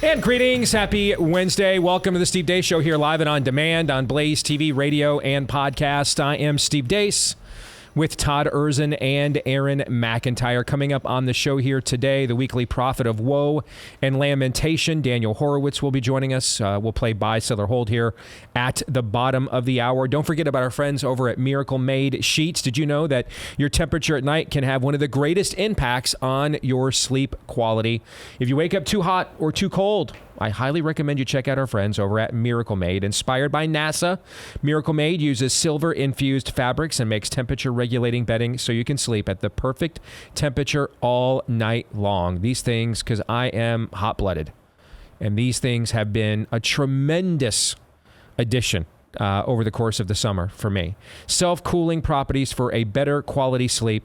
And greetings. Happy Wednesday. Welcome to the Steve Deace Show here live and on demand on BlazeTV, radio, and podcast. I am Steve Deace with Todd Erzin and Aaron McIntyre. Coming up on the show here today, the weekly prophet of woe and lamentation, Daniel Horowitz, will be joining us. We'll play buy, sell, or hold here at the bottom of the hour. Don't forget about our friends over at Miracle Made Sheets. Did you know that your temperature at night can have one of the greatest impacts on your sleep quality? If you wake up too hot or too cold, I highly recommend you check out our friends over at Miracle Made. Inspired by NASA, Miracle Made uses silver-infused fabrics and makes temperature-regulating bedding so you can sleep at the perfect temperature all night long. These things, because I am hot-blooded, and these things have been a tremendous addition over the course of the summer for me. Self-cooling properties for a better quality sleep.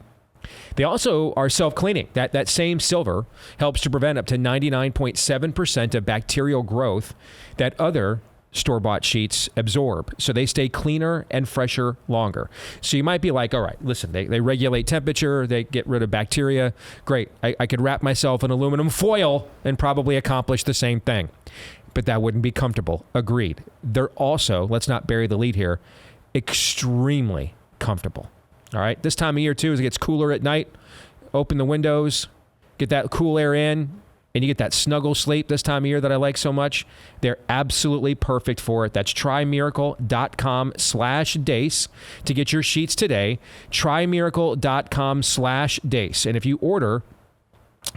They also are self-cleaning. That same silver helps to prevent up to 99.7% of bacterial growth that other store-bought sheets absorb. So they stay cleaner and fresher longer. So you might be like, all right, listen, they regulate temperature, they get rid of bacteria. Great. I could wrap myself in aluminum foil and probably accomplish the same thing. But that wouldn't be comfortable. Agreed. They're also, let's not bury the lead here, extremely comfortable. All right, this time of year, too, as it gets cooler at night, open the windows, get that cool air in, and you get that snuggle sleep this time of year that I like so much. They're absolutely perfect for it. That's trymiracle.com/Deace to get your sheets today. Trymiracle.com/Deace. And if you order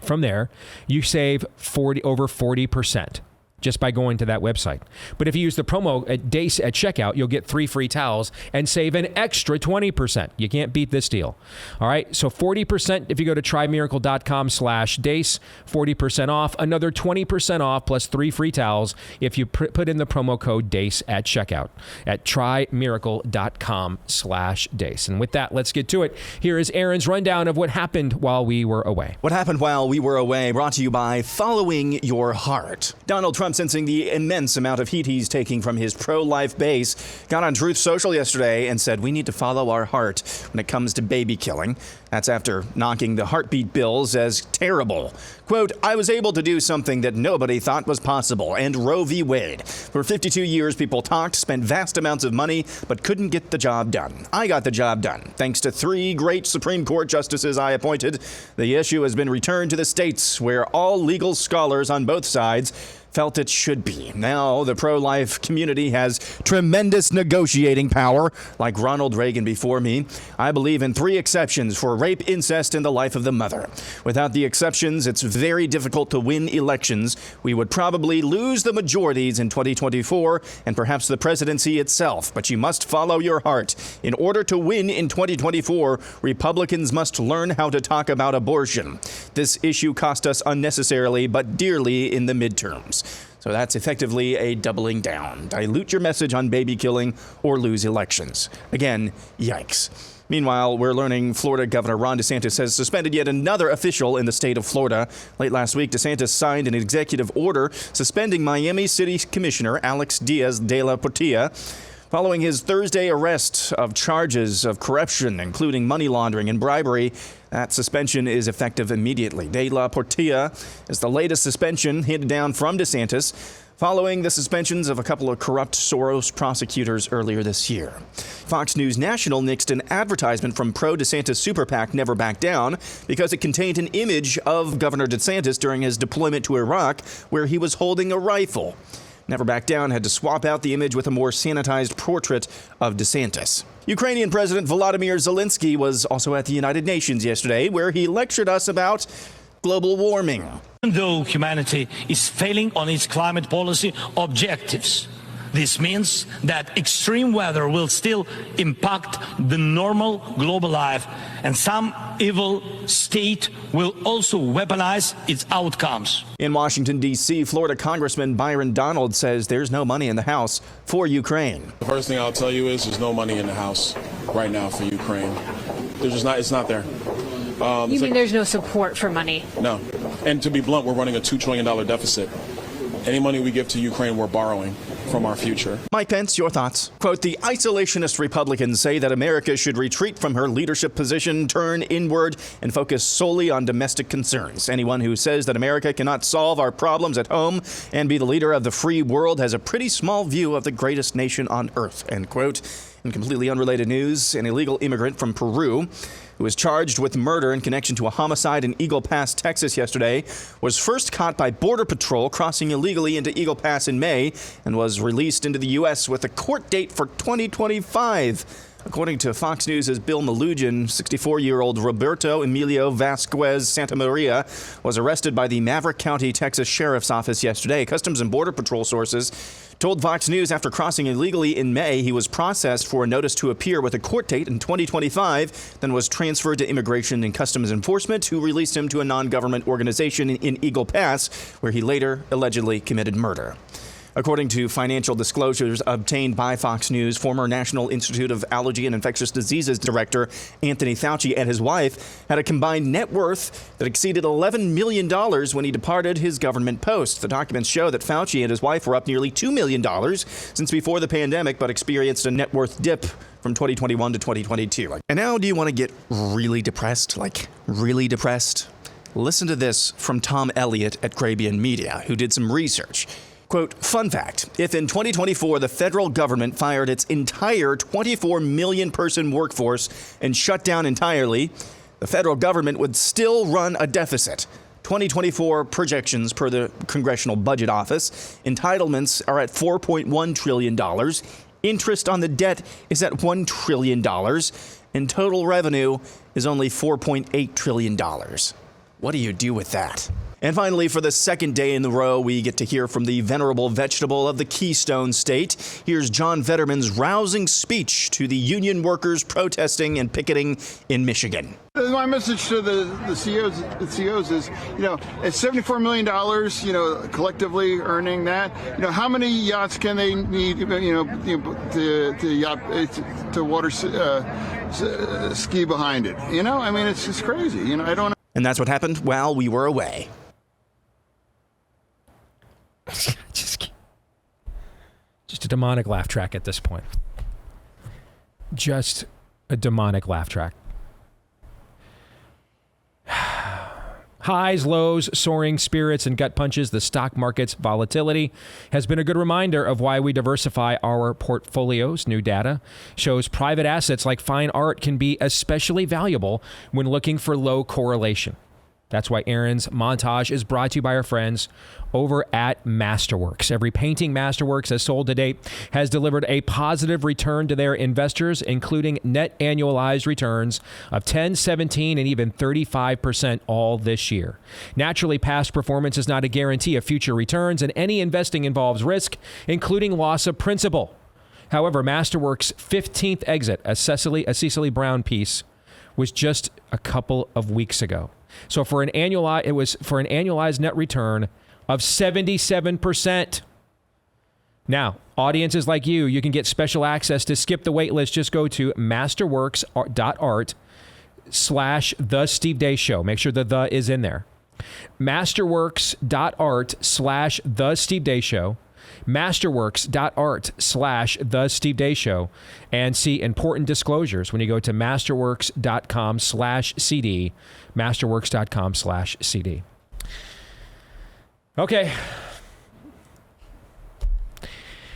from there, you save over 40%. Just by going to that website. But if you use the promo at Deace at checkout, you'll get 3 free towels and save an extra 20%. You can't beat this deal. All right, so 40% if you go to trymiracle.com/Deace, 40% off, another 20% off plus 3 free towels if you put in the promo code Deace at checkout at trymiracle.com/Deace. And with that, let's get to it. Here is Aaron's rundown of what happened while we were away. What happened while we were away, brought to you by Following Your Heart. Donald Trump, sensing the immense amount of heat he's taking from his pro-life base, got on Truth Social yesterday and said, we need to follow our heart when it comes to baby killing. That's after knocking the heartbeat bills as terrible. Quote, I was able to do something that nobody thought was possible, and Roe v. Wade. For 52 years, people talked, spent vast amounts of money, but couldn't get the job done. I got the job done. Thanks to 3 great Supreme Court justices I appointed, the issue has been returned to the states, where all legal scholars on both sides felt it should be. Now, the pro-life community has tremendous negotiating power, like Ronald Reagan before me. I believe in 3 exceptions for rape, incest, and the life of the mother. Without the exceptions, it's very difficult to win elections. We would probably lose the majorities in 2024 and perhaps the presidency itself. But you must follow your heart. In order to win in 2024, Republicans must learn how to talk about abortion. This issue cost us unnecessarily but dearly in the midterms. So that's effectively a doubling down. Dilute your message on baby killing or lose elections. Again, yikes. Meanwhile, we're learning Florida Governor Ron DeSantis has suspended yet another official in the state of Florida. Late last week, DeSantis signed an executive order suspending Miami City Commissioner Alex Diaz de la Portilla following his Thursday arrest of charges of corruption, including money laundering and bribery. That suspension is effective immediately. De la Portilla is the latest suspension handed down from DeSantis following the suspensions of a couple of corrupt Soros prosecutors earlier this year. Fox News National nixed an advertisement from pro-DeSantis super PAC Never Back Down because it contained an image of Governor DeSantis during his deployment to Iraq, where he was holding a rifle. Never Back Down had to swap out the image with a more sanitized portrait of DeSantis. Ukrainian President Volodymyr Zelensky was also at the United Nations yesterday, where he lectured us about global warming. Even though humanity is failing on its climate policy objectives, this means that extreme weather will still impact the normal global life, and some evil state will also weaponize its outcomes. In Washington, D.C., Florida Congressman Byron Donald says there's no money in the House for Ukraine. The first thing I'll tell you is there's no money in the House right now for Ukraine. There's just not. It's not there. You mean there's no support for money? No. And to be blunt, we're running a $2 trillion deficit. Any money we give to Ukraine, we're borrowing. from our future. Mike Pence, your thoughts? Quote, the isolationist Republicans say that America should retreat from her leadership position, turn inward, and focus solely on domestic concerns. Anyone who says that America cannot solve our problems at home and be the leader of the free world has a pretty small view of the greatest nation on earth, end quote. In completely unrelated news, an illegal immigrant from Peru who was charged with murder in connection to a homicide in Eagle Pass, Texas yesterday, was first caught by Border Patrol crossing illegally into Eagle Pass in May and was released into the U.S. with a court date for 2025. According to Fox News' Bill Malugin, 64-year-old Roberto Emilio Vasquez Santamaria was arrested by the Maverick County, Texas Sheriff's Office yesterday. Customs and Border Patrol sources told Fox News after crossing illegally in May, he was processed for a notice to appear with a court date in 2025, then was transferred to Immigration and Customs Enforcement, who released him to a non-government organization in Eagle Pass, where he later allegedly committed murder. According to financial disclosures obtained by Fox News, former National Institute of Allergy and Infectious Diseases Director Anthony Fauci and his wife had a combined net worth that exceeded $11 million when he departed his government post. The documents show that Fauci and his wife were up nearly $2 million since before the pandemic, but experienced a net worth dip from 2021 to 2022. And now, do you want to get really depressed? Like, really depressed? Listen to this from Tom Elliott at Grabian Media, who did some research. Quote, fun fact, if in 2024 the federal government fired its entire 24 million person workforce and shut down entirely, the federal government would still run a deficit. 2024 projections per the Congressional Budget Office, entitlements are at $4.1 trillion, interest on the debt is at $1 trillion, and total revenue is only $4.8 trillion. What do you do with that? And finally, for the second day in a row, we get to hear from the venerable vegetable of the Keystone State. Here's John Vetterman's rousing speech to the union workers protesting and picketing in Michigan. My message to the CEOs is, at $74 million, collectively earning that, how many yachts can they need, to water ski behind it? It's just crazy. I don't know. And that's what happened while we were away. Just a demonic laugh track at this point. Just a demonic laugh track. Highs, lows, soaring spirits, and gut punches, the stock market's volatility has been a good reminder of why we diversify our portfolios. New data shows private assets like fine art can be especially valuable when looking for low correlation. That's why Aaron's montage is brought to you by our friends over at Masterworks. Every painting Masterworks has sold to date has delivered a positive return to their investors, including net annualized returns of 10, 17, and even 35% all this year. Naturally, past performance is not a guarantee of future returns, and any investing involves risk, including loss of principal. However, Masterworks' 15th exit, a Cecily Brown piece, was just a couple of weeks ago. So for an annualized net return of 77%. Now, audiences like you can get special access to skip the wait list. Just go to masterworks.art/The Steve Deace Show. Make sure the is in there. Masterworks.art/The Steve Deace Show. Masterworks.art/The Steve Deace Show, and see important disclosures when you go to masterworks.com/CD, masterworks.com/CD. Okay.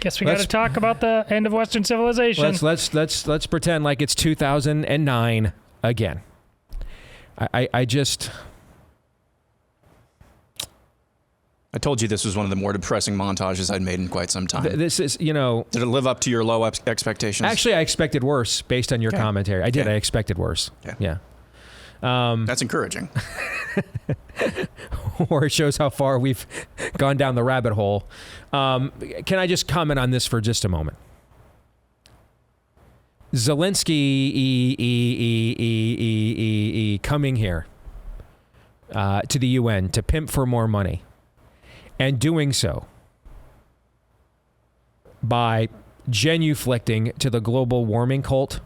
Guess we got to talk about the end of Western civilization. Let's pretend like it's 2009 again. I told you this was one of the more depressing montages I'd made in quite some time. This is, Did it live up to your low expectations? Actually, I expected worse based on your commentary. I did. I expected worse. Yeah. That's encouraging. Or it shows how far we've gone down the rabbit hole. Can I just comment on this for just a moment? Zelensky coming here to the UN to pimp for more money, and doing so by genuflecting to the global warming cult.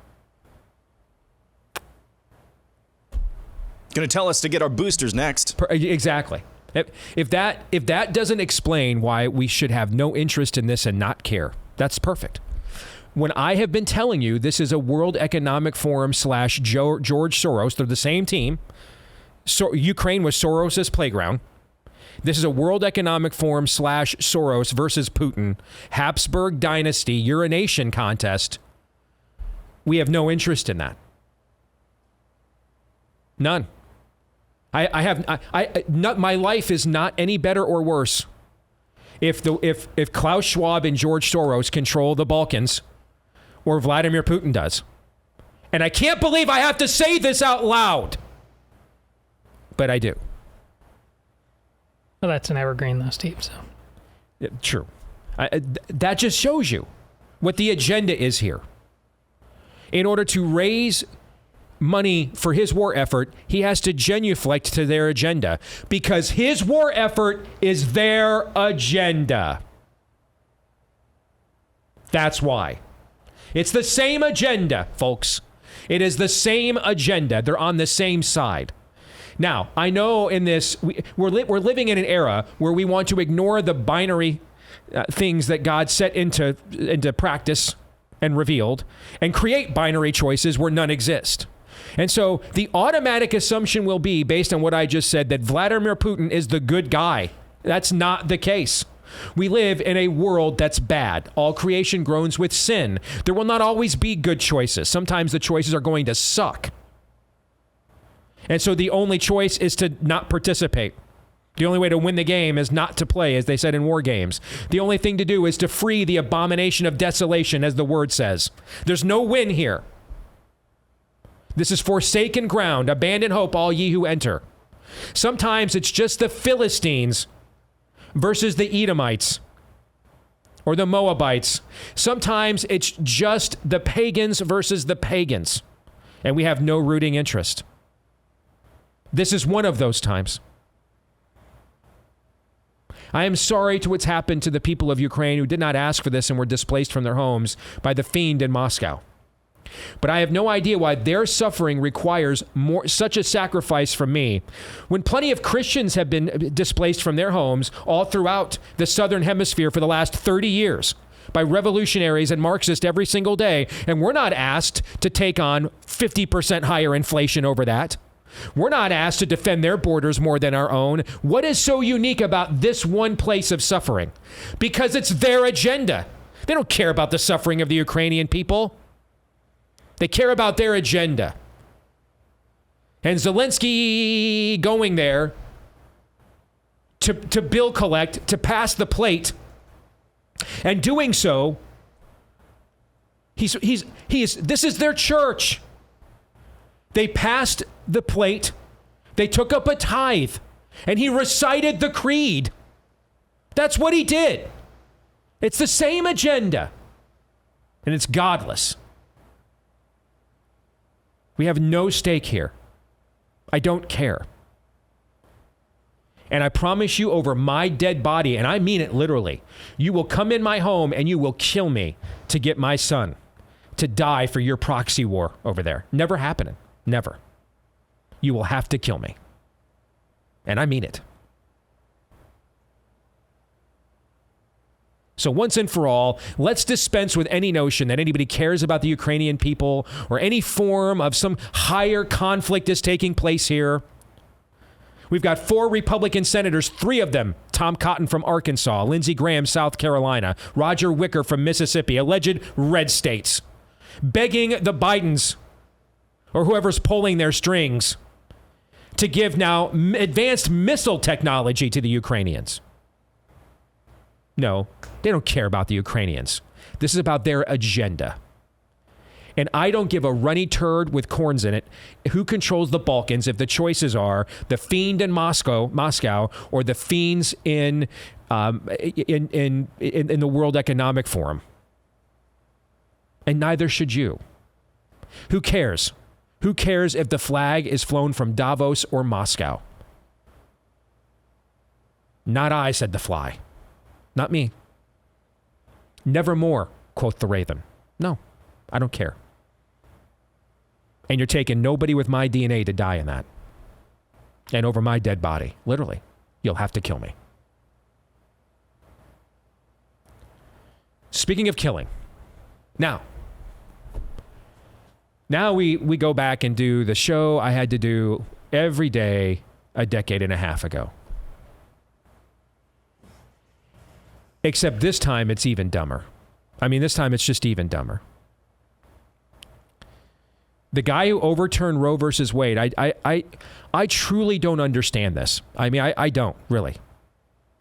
Going to tell us to get our boosters next. Exactly. If that doesn't explain why we should have no interest in this and not care, that's perfect. When I have been telling you this is a World Economic Forum / George Soros, they're the same team. So Ukraine was Soros's playground. This is a World Economic Forum / Soros versus Putin, Habsburg dynasty urination contest. We have no interest in that. None. My life is not any better or worse if Klaus Schwab and George Soros control the Balkans or Vladimir Putin does. And I can't believe I have to say this out loud, but I do. Well, that's an evergreen though, Steve. So. Yeah, true. That just shows you what the agenda is here. In order to raise money for his war effort, he has to genuflect to their agenda because his war effort is their agenda. That's why. It's the same agenda, folks. It is the same agenda. They're on the same side. Now, I know in this, we're living in an era where we want to ignore the binary things that God set into practice and revealed and create binary choices where none exist. And so the automatic assumption will be, based on what I just said, that Vladimir Putin is the good guy. That's not the case. We live in a world that's bad. All creation groans with sin. There will not always be good choices. Sometimes the choices are going to suck. And so the only choice is to not participate. The only way to win the game is not to play, as they said in war games. The only thing to do is to free the abomination of desolation, as the word says. There's no win here. This is forsaken ground. Abandon hope, all ye who enter. Sometimes it's just the Philistines versus the Edomites or the Moabites. Sometimes it's just the pagans versus the pagans, and we have no rooting interest. This is one of those times. I am sorry to what's happened to the people of Ukraine who did not ask for this and were displaced from their homes by the fiend in Moscow. But I have no idea why their suffering requires such a sacrifice from me, when plenty of Christians have been displaced from their homes all throughout the southern hemisphere for the last 30 years by revolutionaries and Marxists every single day, and we're not asked to take on 50% higher inflation over that. We're not asked to defend their borders more than our own. What is so unique about this one place of suffering? Because it's their agenda. They don't care about the suffering of the Ukrainian people. They care about their agenda. And Zelensky going there to bill collect, to pass the plate, and doing so, this is their church. They passed the plate, they took up a tithe, and he recited the creed. That's what he did. It's the same agenda, and it's godless. We have no stake here. I don't care. And I promise you, over my dead body, and I mean it literally, you will come in my home and you will kill me to get my son to die for your proxy war over there. Never happening. Never. You will have to kill me. And I mean it. So once and for all, let's dispense with any notion that anybody cares about the Ukrainian people or any form of some higher conflict is taking place here. We've got 4 Republican senators, 3 of them, Tom Cotton from Arkansas, Lindsey Graham, South Carolina, Roger Wicker from Mississippi, alleged red states, begging the Bidens or whoever's pulling their strings to give now advanced missile technology to the Ukrainians. No, they don't care about the Ukrainians. This is about their agenda. And I don't give a runny turd with corns in it who controls the Balkans if the choices are the fiend in Moscow, or the fiends in the World Economic Forum. And neither should you. Who cares? Who cares if the flag is flown from Davos or Moscow? Not I, said the fly. Not me. Nevermore, quoth the raven. No, I don't care. And you're taking nobody with my DNA to die in that. And over my dead body, literally. You'll have to kill me. Speaking of killing, now we go back and do the show I had to do every day a decade and a half ago. Except this time it's even dumber. I mean, this time it's just even dumber. The guy who overturned Roe versus Wade, I truly don't understand this. I mean, I don't, really.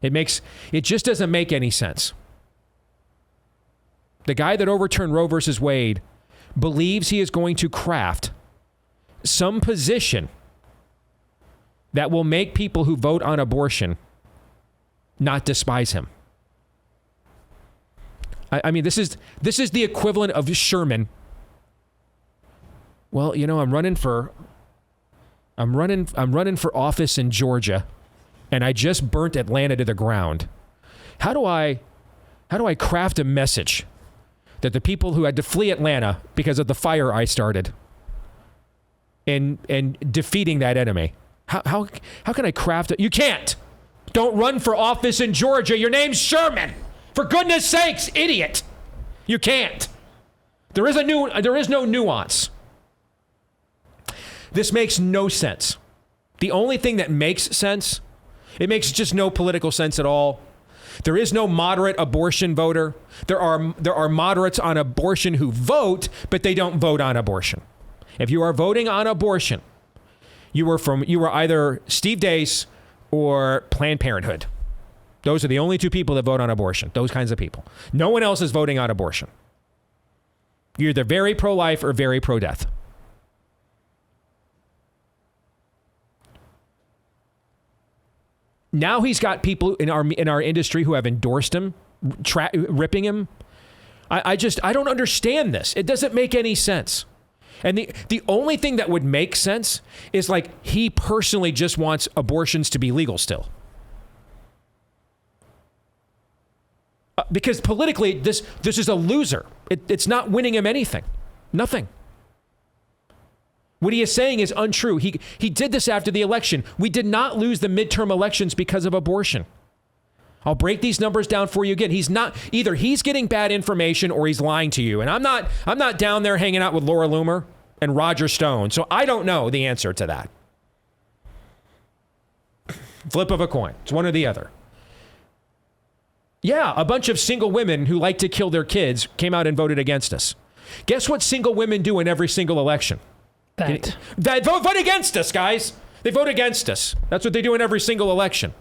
It just doesn't make any sense. The guy that overturned Roe versus Wade believes he is going to craft some position that will make people who vote on abortion not despise him. I mean, this is the equivalent of Sherman. Well, you know, I'm running for office in Georgia, and I just burnt Atlanta to the ground. How do I craft a message that the people who had to flee Atlanta because of the fire I started and defeating that enemy? How can I craft it? You can't. Don't run for office in Georgia. Your name's Sherman. For goodness sakes, idiot. You can't. There is no nuance. This makes no sense. The only thing that makes sense, it makes just no political sense at all. There is no moderate abortion voter. There are moderates on abortion who vote, but they don't vote on abortion. If you are voting on abortion, you were either Steve Deace or Planned Parenthood. Those are the only two people that vote on abortion. Those kinds of people. No one else is voting on abortion. You're either very pro-life or very pro-death. Now he's got people in our industry who have endorsed him, ripping him. I don't understand this. It doesn't make any sense. And the only thing that would make sense is like he personally just wants abortions to be legal still. Because politically, this is a loser. It's not winning him anything. Nothing. What he is saying is untrue. He did this after the election. We did not lose the midterm elections because of abortion. I'll break these numbers down for you again. Either he's getting bad information or he's lying to you. And I'm not down there hanging out with Laura Loomer and Roger Stone. So I don't know the answer to that. Flip of a coin. It's one or the other. Yeah, a bunch of single women who like to kill their kids came out and voted against us. Guess what single women do in every single election? That vote against us, guys. They vote against us. That's what they do in every single election.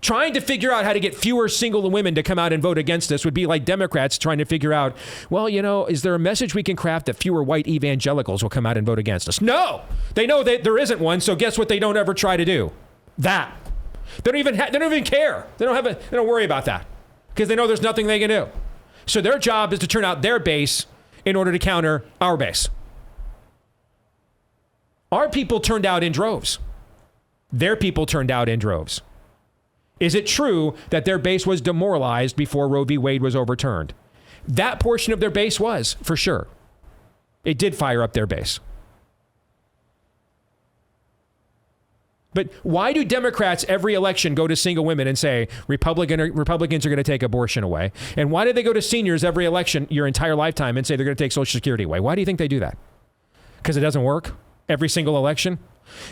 Trying to figure out how to get fewer single women to come out and vote against us would be like Democrats trying to figure out, well, you know, is there a message we can craft that fewer white evangelicals will come out and vote against us? No! They know that there isn't one, so guess what they don't ever try to do? That. They don't even care. They don't worry about that because they know there's nothing they can do. So their job is to turn out their base in order to counter our base. Our people turned out in droves. Their people turned out in droves. Is it true that their base was demoralized before Roe v. Wade was overturned? That portion of their base was, for sure. It did fire up their base. But why do Democrats every election go to single women and say Republicans are going to take abortion away? And why do they go to seniors every election your entire lifetime and say they're going to take Social Security away? Why do you think they do that? Because it doesn't work every single election?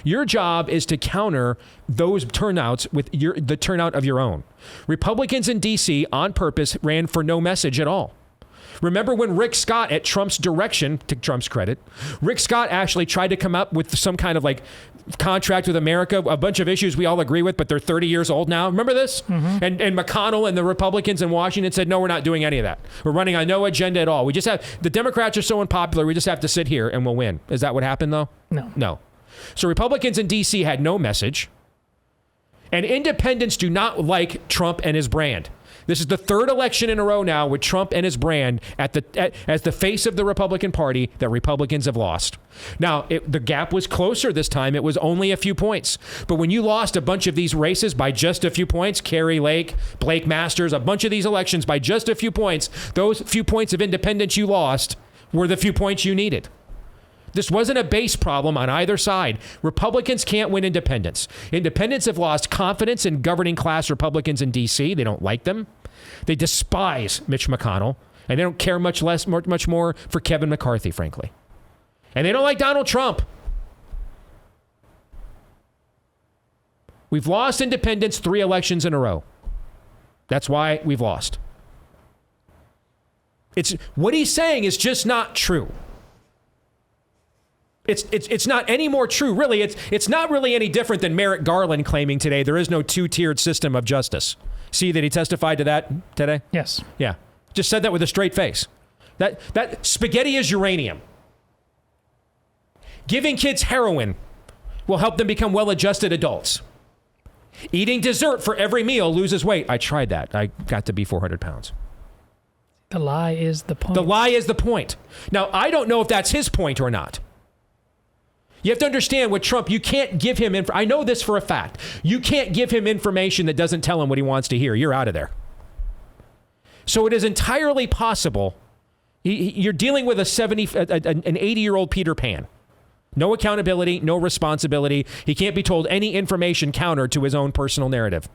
Your job is to counter those turnouts with the turnout of your own. Republicans in D.C. on purpose ran for no message at all. Remember when Rick Scott, at Trump's direction, to Trump's credit, Rick Scott actually tried to come up with some kind of like contract with America, a bunch of issues we all agree with, but they're 30 years old now. Remember this? Mm-hmm. And McConnell and the Republicans in Washington said, no, we're not doing any of that. We're running on no agenda at all. The Democrats are so unpopular, we just have to sit here and we'll win. Is that what happened though? No. So Republicans in D.C. had no message. And independents do not like Trump and his brand. This is the third election in a row now with Trump and his brand as the face of the Republican Party that Republicans have lost. Now, the gap was closer this time. It was only a few points. But when you lost a bunch of these races by just a few points, Kerry Lake, Blake Masters, a bunch of these elections by just a few points, those few points of independence you lost were the few points you needed. This wasn't a base problem on either side. Republicans can't win independents. Independents have lost confidence in governing class Republicans in D.C. They don't like them. They despise Mitch McConnell, and they don't care much more for Kevin McCarthy, frankly. And they don't like Donald Trump. We've lost independents 3 elections in a row. That's why we've lost. What he's saying is just not true. It's not any more true, really. It's not really any different than Merrick Garland claiming today there is no 2-tiered system of justice. See that he testified to that today? Yes. Yeah. Just said that with a straight face. That spaghetti is uranium. Giving kids heroin will help them become well-adjusted adults. Eating dessert for every meal loses weight. I tried that. I got to be 400 pounds. The lie is the point. The lie is the point. Now, I don't know if that's his point or not. You have to understand with Trump, you can't give him I know this for a fact. You can't give him information that doesn't tell him what he wants to hear. You're out of there. So it is entirely possible you're dealing with an 80-year-old Peter Pan. No accountability, no responsibility. He can't be told any information counter to his own personal narrative.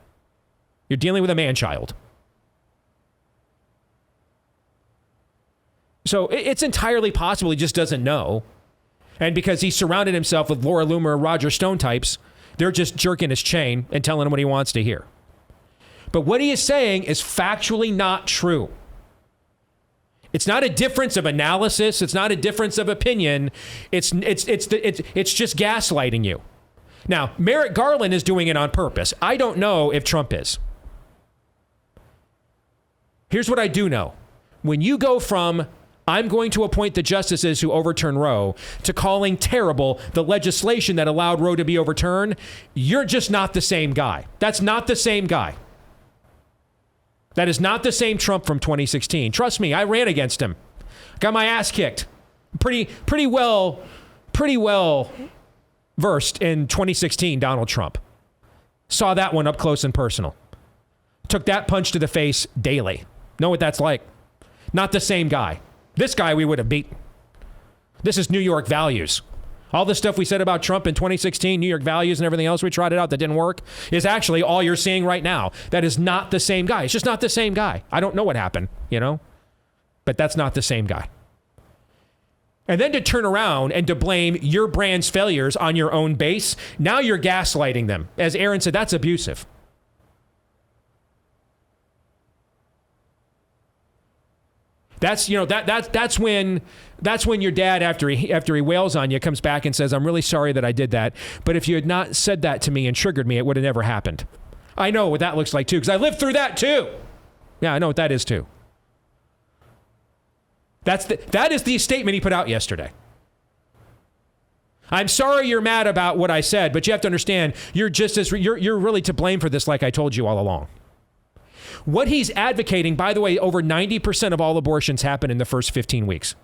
You're dealing with a man-child. So it's entirely possible he just doesn't know. And because he surrounded himself with Laura Loomer, Roger Stone types, they're just jerking his chain and telling him what he wants to hear. But what he is saying is factually not true. It's not a difference of analysis. It's not a difference of opinion. It's just gaslighting you. Now, Merrick Garland is doing it on purpose. I don't know if Trump is. Here's what I do know. When you go from I'm going to appoint the justices who overturn Roe to calling terrible the legislation that allowed Roe to be overturned, you're just not the same guy. That's not the same guy. That is not the same Trump from 2016. Trust me, I ran against him. Got my ass kicked. Pretty well versed in 2016 Donald Trump. Saw that one up close and personal. Took that punch to the face daily. Know what that's like. Not the same guy. This guy we would have beaten. This is New York values. All the stuff we said about Trump in 2016, New York values and everything else we tried it out that didn't work, is actually all you're seeing right now. That is not the same guy. It's just not the same guy. I don't know what happened, but that's not the same guy. And then to turn around and to blame your brand's failures on your own base, now you're gaslighting them. As Aaron said, that's abusive. That's when your dad, after he wails on you, comes back and says, I'm really sorry that I did that. But if you had not said that to me and triggered me, it would have never happened. I know what that looks like, too, because I lived through that, too. Yeah, I know what that is, too. That is the statement he put out yesterday. I'm sorry you're mad about what I said, but you have to understand, you're really to blame for this, like I told you all along. What he's advocating, by the way, over 90% of all abortions happen in the first 15 weeks.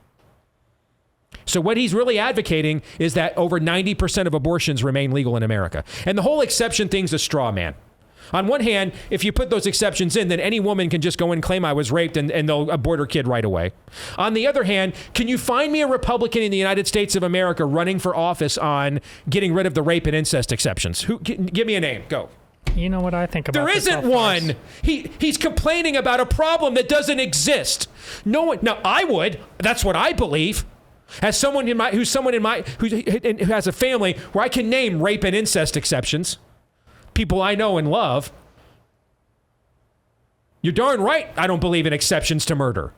So what he's really advocating is that over 90% of abortions remain legal in America. And the whole exception thing's a straw man. On one hand, if you put those exceptions in, then any woman can just go and claim I was raped and they'll abort her kid right away. On the other hand, can you find me a Republican in the United States of America running for office on getting rid of the rape and incest exceptions? Give me a name. Go. You know what I think about this? There isn't one. He's complaining about a problem that doesn't exist. No one. Now I would. That's what I believe. As someone who has a family where I can name rape and incest exceptions, people I know and love. You're darn right. I don't believe in exceptions to murder.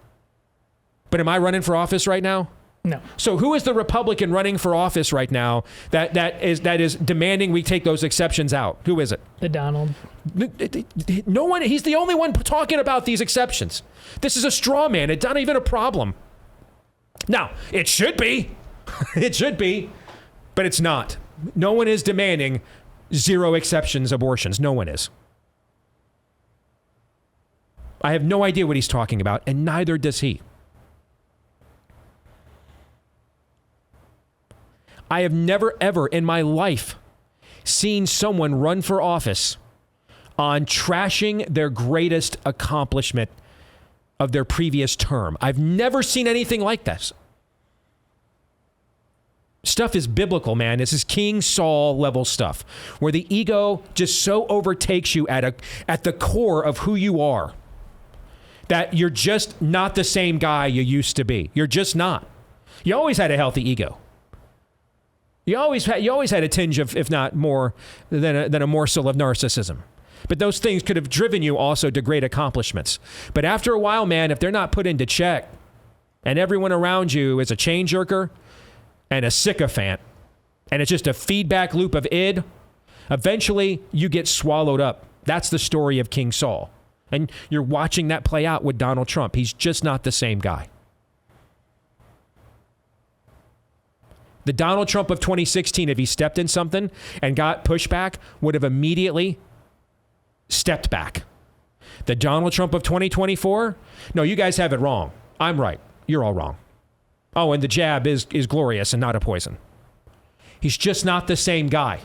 But am I running for office right now? No. So who is the Republican running for office right now that is demanding we take those exceptions out? Who is it? The Donald. No one. He's the only one talking about these exceptions. This is a straw man. It's not even a problem. Now, it should be. It should be. But it's not. No one is demanding zero exceptions abortions. No one is. I have no idea what he's talking about, and neither does he. I have never, ever in my life seen someone run for office on trashing their greatest accomplishment of their previous term. I've never seen anything like this. Stuff is biblical, man. This is King Saul level stuff, where the ego just so overtakes you at the core of who you are that you're just not the same guy you used to be. You're just not. You always had a healthy ego. You always had a tinge of, if not more, than a morsel of narcissism. But those things could have driven you also to great accomplishments. But after a while, man, if they're not put into check and everyone around you is a chain jerker and a sycophant, and it's just a feedback loop of id, eventually you get swallowed up. That's the story of King Saul. And you're watching that play out with Donald Trump. He's just not the same guy. The Donald Trump of 2016, if he stepped in something and got pushback, would have immediately stepped back. The Donald Trump of 2024, no, you guys have it wrong. I'm right. You're all wrong. Oh, and the jab is glorious and not a poison. He's just not the same guy.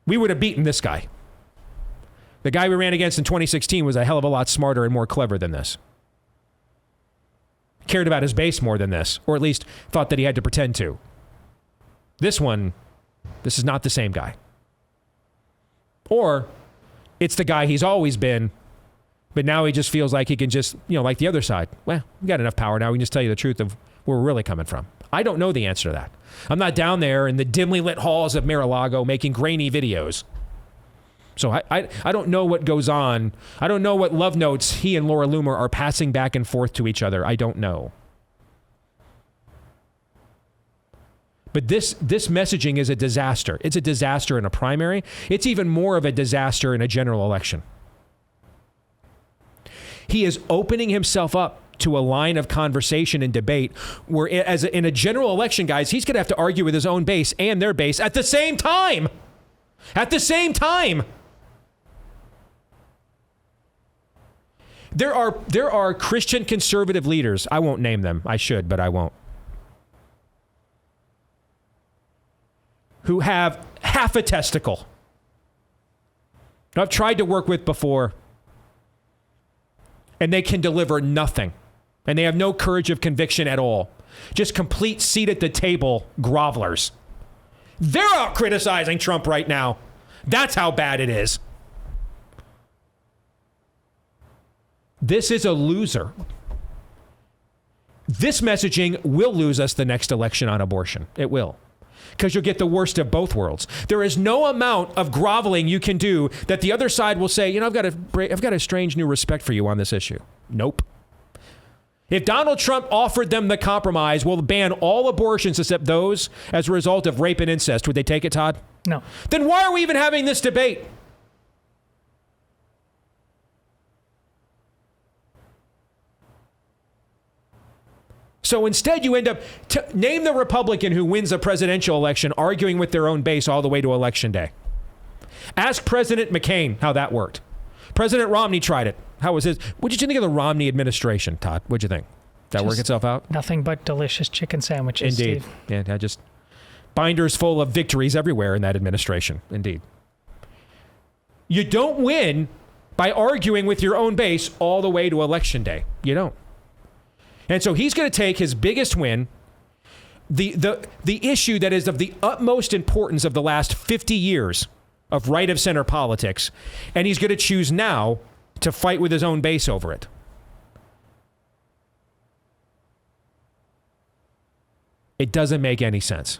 We would have beaten this guy. The guy we ran against in 2016 was a hell of a lot smarter and more clever than this. Cared about his base more than this, or at least thought that he had to pretend to. This is not the same guy. Or it's the guy he's always been, but now he just feels like he can just, like the other side. Well, we got enough power now. We can just tell you the truth of where we're really coming from. I don't know the answer to that. I'm not down there in the dimly lit halls of Mar-a-Lago making grainy videos. So I don't know what goes on. I don't know what love notes he and Laura Loomer are passing back and forth to each other. I don't know. But this messaging is a disaster. It's a disaster in a primary. It's even more of a disaster in a general election. He is opening himself up to a line of conversation and debate where, in a general election, guys, he's going to have to argue with his own base and their base at the same time. At the same time. There are Christian conservative leaders. I won't name them. I should, but I won't. Who have half a testicle. I've tried to work with before. And they can deliver nothing. And they have no courage of conviction at all. Just complete seat at the table grovelers. They're out criticizing Trump right now. That's how bad it is. This is a loser. This messaging will lose us the next election on abortion. It will. Because you'll get the worst of both worlds. There is no amount of groveling you can do that the other side will say, I've got a strange new respect for you on this issue. Nope. If Donald Trump offered them the compromise, we'll ban all abortions except those as a result of rape and incest, would they take it, Todd? No. Then why are we even having this debate? So instead, you end up, name the Republican who wins a presidential election arguing with their own base all the way to Election Day. Ask President McCain how that worked. President Romney tried it. How was his? What did you think of the Romney administration, Todd? What'd you think? Did that work itself out? Nothing but delicious chicken sandwiches, Indeed. Steve. Yeah, just binders full of victories everywhere in that administration. Indeed. You don't win by arguing with your own base all the way to Election Day. You don't. And so he's going to take his biggest win, the issue that is of the utmost importance of the last 50 years of right-of-center politics, and he's going to choose now to fight with his own base over it. It doesn't make any sense.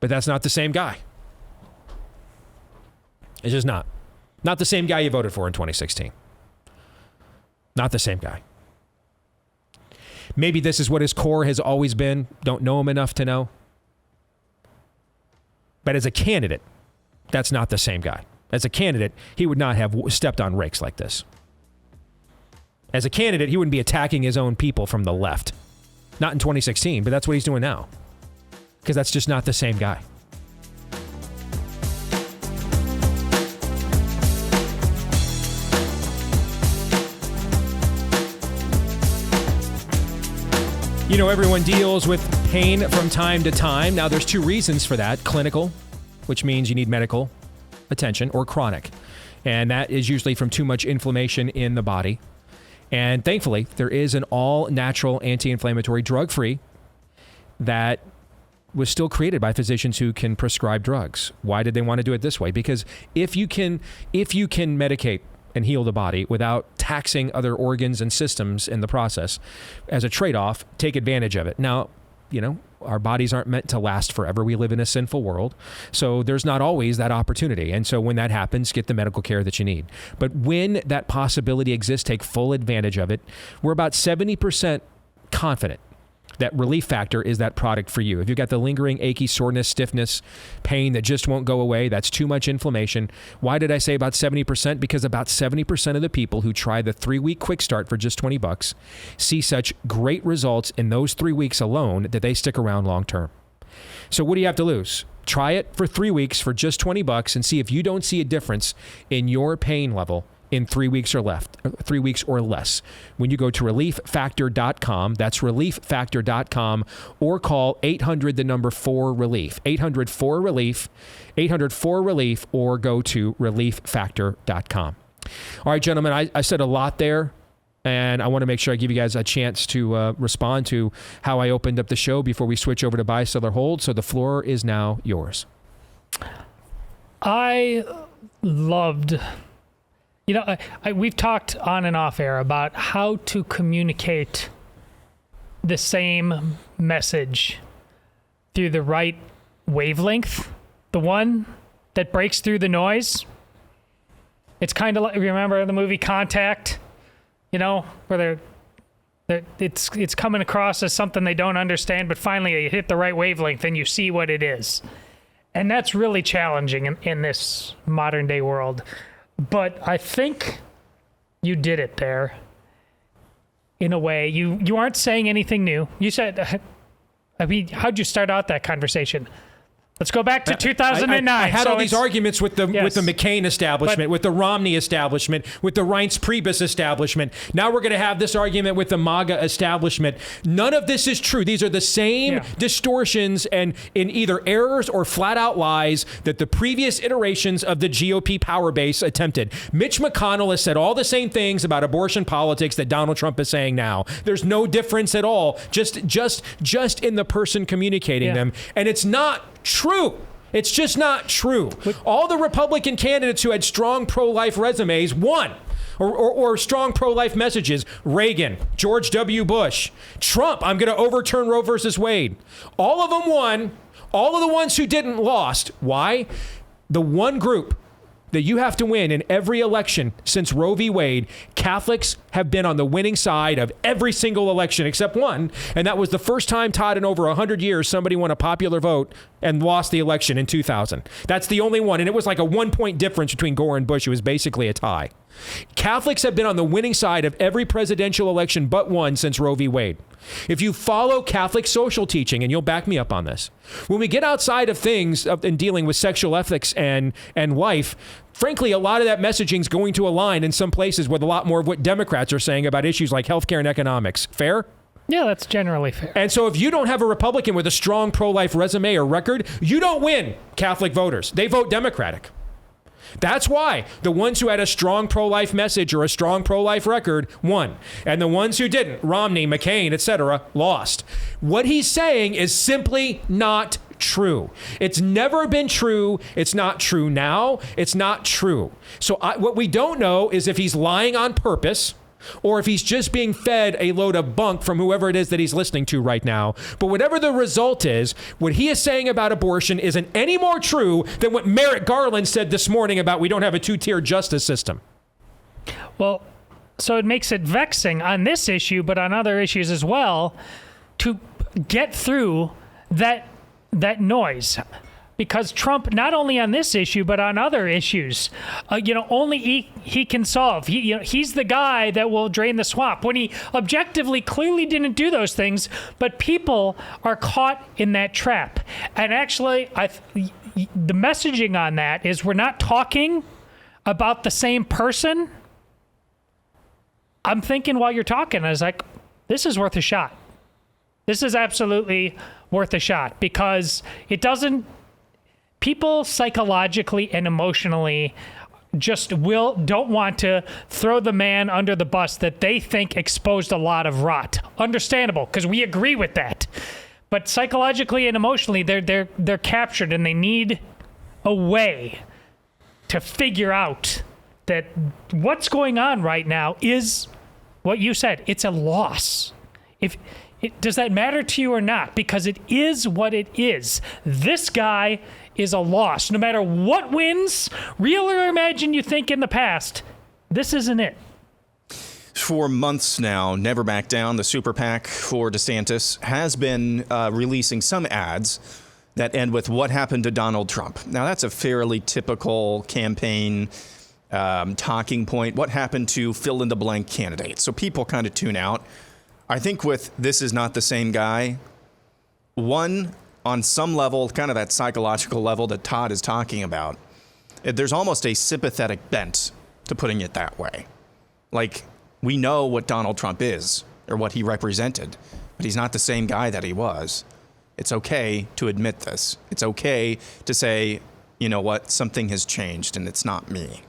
But that's not the same guy. It's just not. Not the same guy you voted for in 2016. Not the same guy. Maybe this is what his core has always been. Don't know him enough to know. But as a candidate, that's not the same guy. As a candidate, he would not have stepped on rakes like this. As a candidate, he wouldn't be attacking his own people from the left. Not in 2016, but that's what he's doing now. Because that's just not the same guy. Everyone deals with pain from time to time. Now, there's two reasons for that. Clinical, which means you need medical attention, or chronic. And that is usually from too much inflammation in the body. And thankfully, there is an all-natural anti-inflammatory drug-free that was still created by physicians who can prescribe drugs. Why did they want to do it this way? Because if you can medicate and heal the body without taxing other organs and systems in the process, as a trade-off, take advantage of it. Now, our bodies aren't meant to last forever. We live in a sinful world. So there's not always that opportunity. And so when that happens, get the medical care that you need. But when that possibility exists, take full advantage of it. We're about 70% confident that Relief Factor is that product for you. If you've got the lingering achy soreness, stiffness, pain that just won't go away, that's too much inflammation. Why did I say about 70%? Because about 70% of the people who try the 3-week quick start for just $20 see such great results in those 3 weeks alone that they stick around long term. So what do you have to lose? Try it for 3 weeks for just $20 and see if you don't see a difference in your pain level in 3 weeks or 3 weeks or less. When you go to relieffactor.com, that's relieffactor.com, or call 800-4-RELIEF, 800-4-RELIEF, 800-4-RELIEF, or go to relieffactor.com. All right, gentlemen, I said a lot there, and I want to make sure I give you guys a chance to respond to how I opened up the show before we switch over to buy, sell, or hold. So the floor is now yours. I loved... we've talked on and off air about how to communicate the same message through the right wavelength, the one that breaks through the noise. It's kind of like, remember the movie Contact, where it's coming across as something they don't understand, but finally you hit the right wavelength and you see what it is. And that's really challenging in this modern day world. But I think you did it there in a way. You aren't saying anything new. You said, how'd you start out that conversation? Let's go back to 2009. I had all these arguments with the McCain establishment, with the Romney establishment, with the Reince Priebus establishment. Now we're going to have this argument with the MAGA establishment. None of this is true. These are the same distortions and in either errors or flat out lies that the previous iterations of the GOP power base attempted. Mitch McConnell has said all the same things about abortion politics that Donald Trump is saying now. There's no difference at all, just in the person communicating them. And it's not true. It's just not true. All the Republican candidates who had strong pro-life resumes won, or strong pro-life messages. Reagan, George W. Bush, Trump, I'm going to overturn Roe versus Wade. All of them won. All of the ones who didn't lost. Why? The one group that you have to win in every election since Roe v. Wade, Catholics have been on the winning side of every single election except one, and that was the first time, Todd, in over 100 years somebody won a popular vote and lost the election in 2000. That's the only one, and it was like a 1-point difference between Gore and Bush. It was basically a tie. Catholics have been on the winning side of every presidential election but one since Roe v. Wade. If you follow Catholic social teaching, and you'll back me up on this, when we get outside of things in dealing with sexual ethics and life, frankly, a lot of that messaging is going to align in some places with a lot more of what Democrats are saying about issues like healthcare and economics. Fair? Yeah, that's generally fair. And so if you don't have a Republican with a strong pro-life resume or record, you don't win Catholic voters. They vote Democratic. That's why the ones who had a strong pro-life message or a strong pro-life record won. And the ones who didn't, Romney, McCain, etc., lost. What he's saying is simply not true. It's never been true. It's not true now. It's not true. So what we don't know is if he's lying on purpose or if he's just being fed a load of bunk from whoever it is that he's listening to right now. But whatever the result is, what he is saying about abortion isn't any more true than what Merrick Garland said this morning about we don't have a two-tier justice system. Well, so it makes it vexing on this issue, but on other issues as well, to get through that noise. Because Trump, not only on this issue, but on other issues, only he can solve. He's the guy that will drain the swamp when he objectively clearly didn't do those things, but people are caught in that trap. And actually, the messaging on that is we're not talking about the same person. I'm thinking while you're talking, I was like, this is worth a shot. This is absolutely worth a shot because it doesn't... People psychologically and emotionally, don't want to throw the man under the bus that they think exposed a lot of rot. Understandable, because we agree with that. But psychologically and emotionally, they're captured, and they need a way to figure out that what's going on right now is what you said. It's a loss. Does that matter to you or not? Because it is what it is. This guy is a loss. No matter what wins, real or imagine you think in the past, this isn't it. For months now, Never Back Down, the super PAC for DeSantis, has been releasing some ads that end with "What happened to Donald Trump?" Now, that's a fairly typical campaign talking point. What happened to fill-in-the-blank candidate? So people kind of tune out. I think with "This is not the same guy," one, on some level, kind of that psychological level that Todd is talking about, there's almost a sympathetic bent to putting it that way. Like, we know what Donald Trump is or what he represented, but he's not the same guy that he was. It's okay to admit this. It's okay to say, you know what, something has changed and it's not me.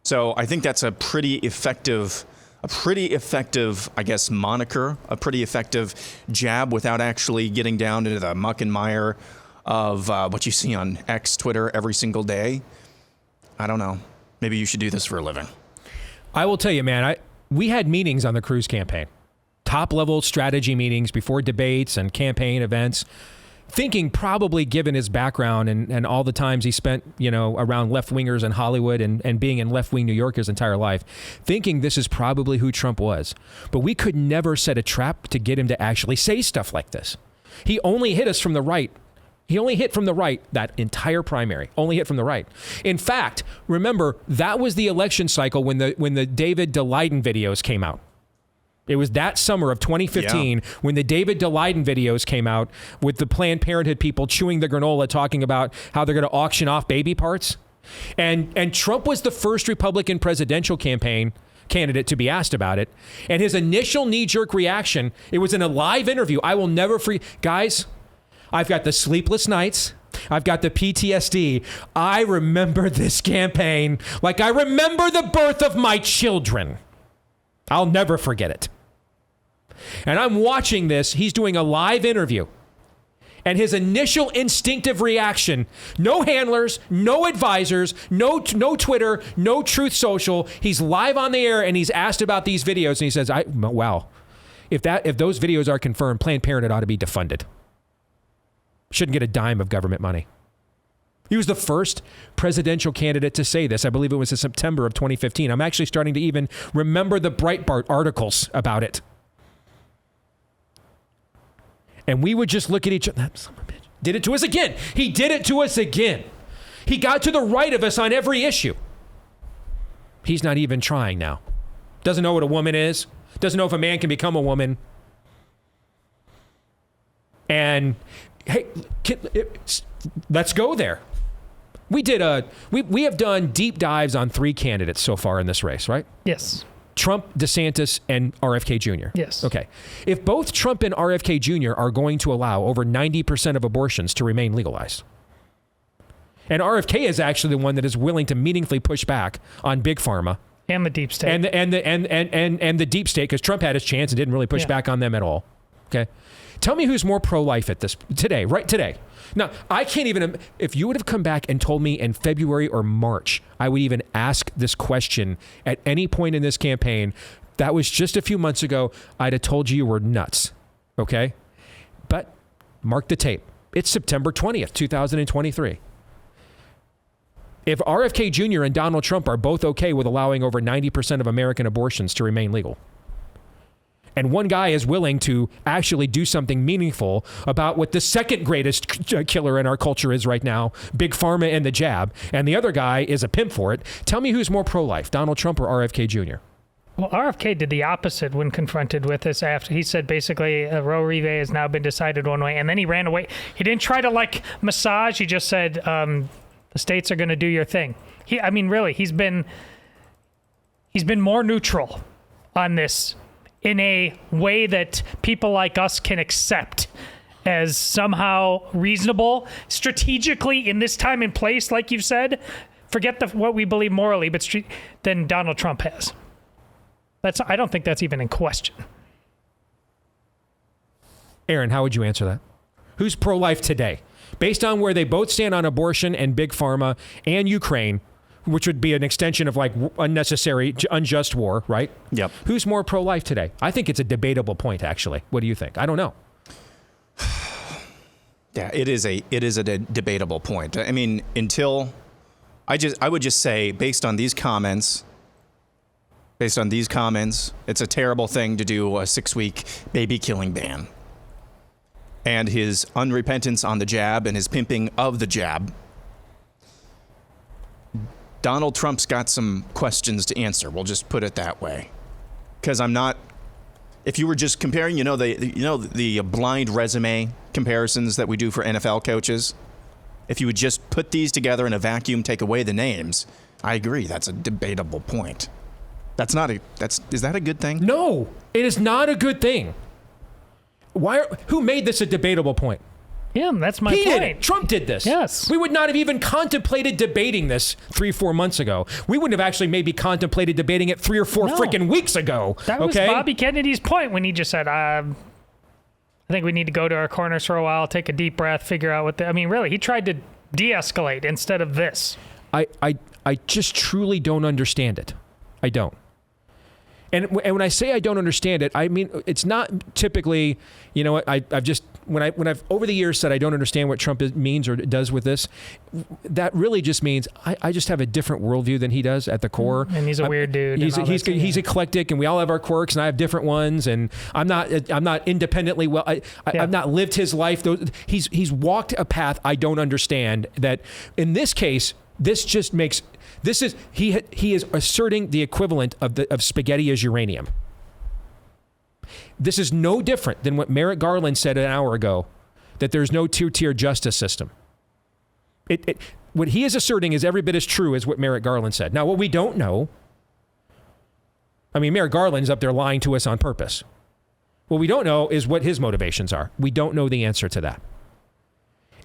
So I think that's a pretty effective, I guess, moniker, a pretty effective jab without actually getting down into the muck and mire of what you see on X, Twitter every single day. I don't know. Maybe you should do this for a living. I will tell you, man, we had meetings on the Cruz campaign, top-level strategy meetings before debates and campaign events, thinking probably given his background and all the times he spent, around left-wingers in Hollywood and being in left-wing New York his entire life, thinking this is probably who Trump was. But we could never set a trap to get him to actually say stuff like this. He only hit us from the right. He only hit from the right that entire primary. Only hit from the right. In fact, remember, that was the election cycle when the David DeLeiden videos came out. It was that summer of 2015 when the David DeLeiden videos came out with the Planned Parenthood people chewing the granola, talking about how they're going to auction off baby parts. And Trump was the first Republican presidential campaign candidate to be asked about it. And his initial knee-jerk reaction, it was in a live interview. I will never forget. Guys, I've got the sleepless nights. I've got the PTSD. I remember this campaign like I remember the birth of my children. I'll never forget it. And I'm watching this. He's doing a live interview. And his initial instinctive reaction, no handlers, no advisors, no Twitter, no Truth Social. He's live on the air and he's asked about these videos. And he says, wow, if those videos are confirmed, Planned Parenthood ought to be defunded. Shouldn't get a dime of government money. He was the first presidential candidate to say this. I believe it was in September of 2015. I'm actually starting to even remember the Breitbart articles about it. And we would just look at each other. Did it to us again. He did it to us again. He got to the right of us on every issue. He's not even trying now. Doesn't know what a woman is. Doesn't know if a man can become a woman. And hey, let's go there. We have done deep dives on 3 candidates so far in this race, right? Yes. Trump, DeSantis, and RFK Jr. Yes. Okay. If both Trump and RFK Jr. are going to allow over 90% of abortions to remain legalized, and RFK is actually the one that is willing to meaningfully push back on Big Pharma and the deep state, and the deep state, because Trump had his chance and didn't really push back on them at all. Okay. Tell me who's more pro-life at this today, right today. Now, I can't even, if you would have come back and told me in February or March, I would even ask this question at any point in this campaign. That was just a few months ago. I'd have told you were nuts. Okay. But mark the tape. It's September 20th, 2023. If RFK Jr. and Donald Trump are both okay with allowing over 90% of American abortions to remain legal, and one guy is willing to actually do something meaningful about what the second greatest killer in our culture is right now, Big Pharma and the jab, and the other guy is a pimp for it, tell me who's more pro-life, Donald Trump or RFK Jr.? Well, RFK did the opposite when confronted with this after. He said basically Roe v. Wade has now been decided one way, and then he ran away. He didn't try to massage. He just said the states are going to do your thing. He's been more neutral on this in a way that people like us can accept as somehow reasonable. Strategically, in this time and place, like you've said, forget what we believe morally, but than Donald Trump has. I don't think that's even in question. Aaron, how would you answer that? Who's pro-life today? Based on where they both stand on abortion and big pharma and Ukraine, which would be an extension of like unnecessary, unjust war, right? Yep. Who's more pro-life today? I think it's a debatable point, actually. What do you think? I don't know. Yeah, it is a debatable point. I mean, I would just say, based on these comments, it's a terrible thing to do a 6-week baby killing ban. And his unrepentance on the jab and his pimping of the jab. Donald Trump's got some questions to answer. We'll just put it that way. Because if you were just comparing, the blind resume comparisons that we do for NFL coaches, if you would just put these together in a vacuum, take away the names, I agree. That's a debatable point. Is that a good thing? No, it is not a good thing. Who made this a debatable point? Him, that's my point. He did it. Trump did this. Yes. We would not have even contemplated debating this 3-4 months ago. We wouldn't have actually maybe contemplated debating it 3 or 4 freaking weeks ago. That was Bobby Kennedy's point when he just said, I think we need to go to our corners for a while, take a deep breath, figure out really, he tried to de-escalate instead of this. I just truly don't understand it. I don't. And when I say I don't understand it, I mean, it's not typically, when I've over the years said I don't understand what Trump means or does with this, that really just means I just have a different worldview than he does at the core. And he's a weird dude. He's eclectic, and we all have our quirks, and I have different ones, and I'm not independently I've not lived his life. He's walked a path I don't understand. That in this case, this just makes. He is asserting the equivalent of spaghetti as uranium. This is no different than what Merrick Garland said an hour ago, that there's no two-tier justice system. What he is asserting is every bit as true as what Merrick Garland said. Now, what we don't know, Merrick Garland's up there lying to us on purpose. What we don't know is what his motivations are. We don't know the answer to that.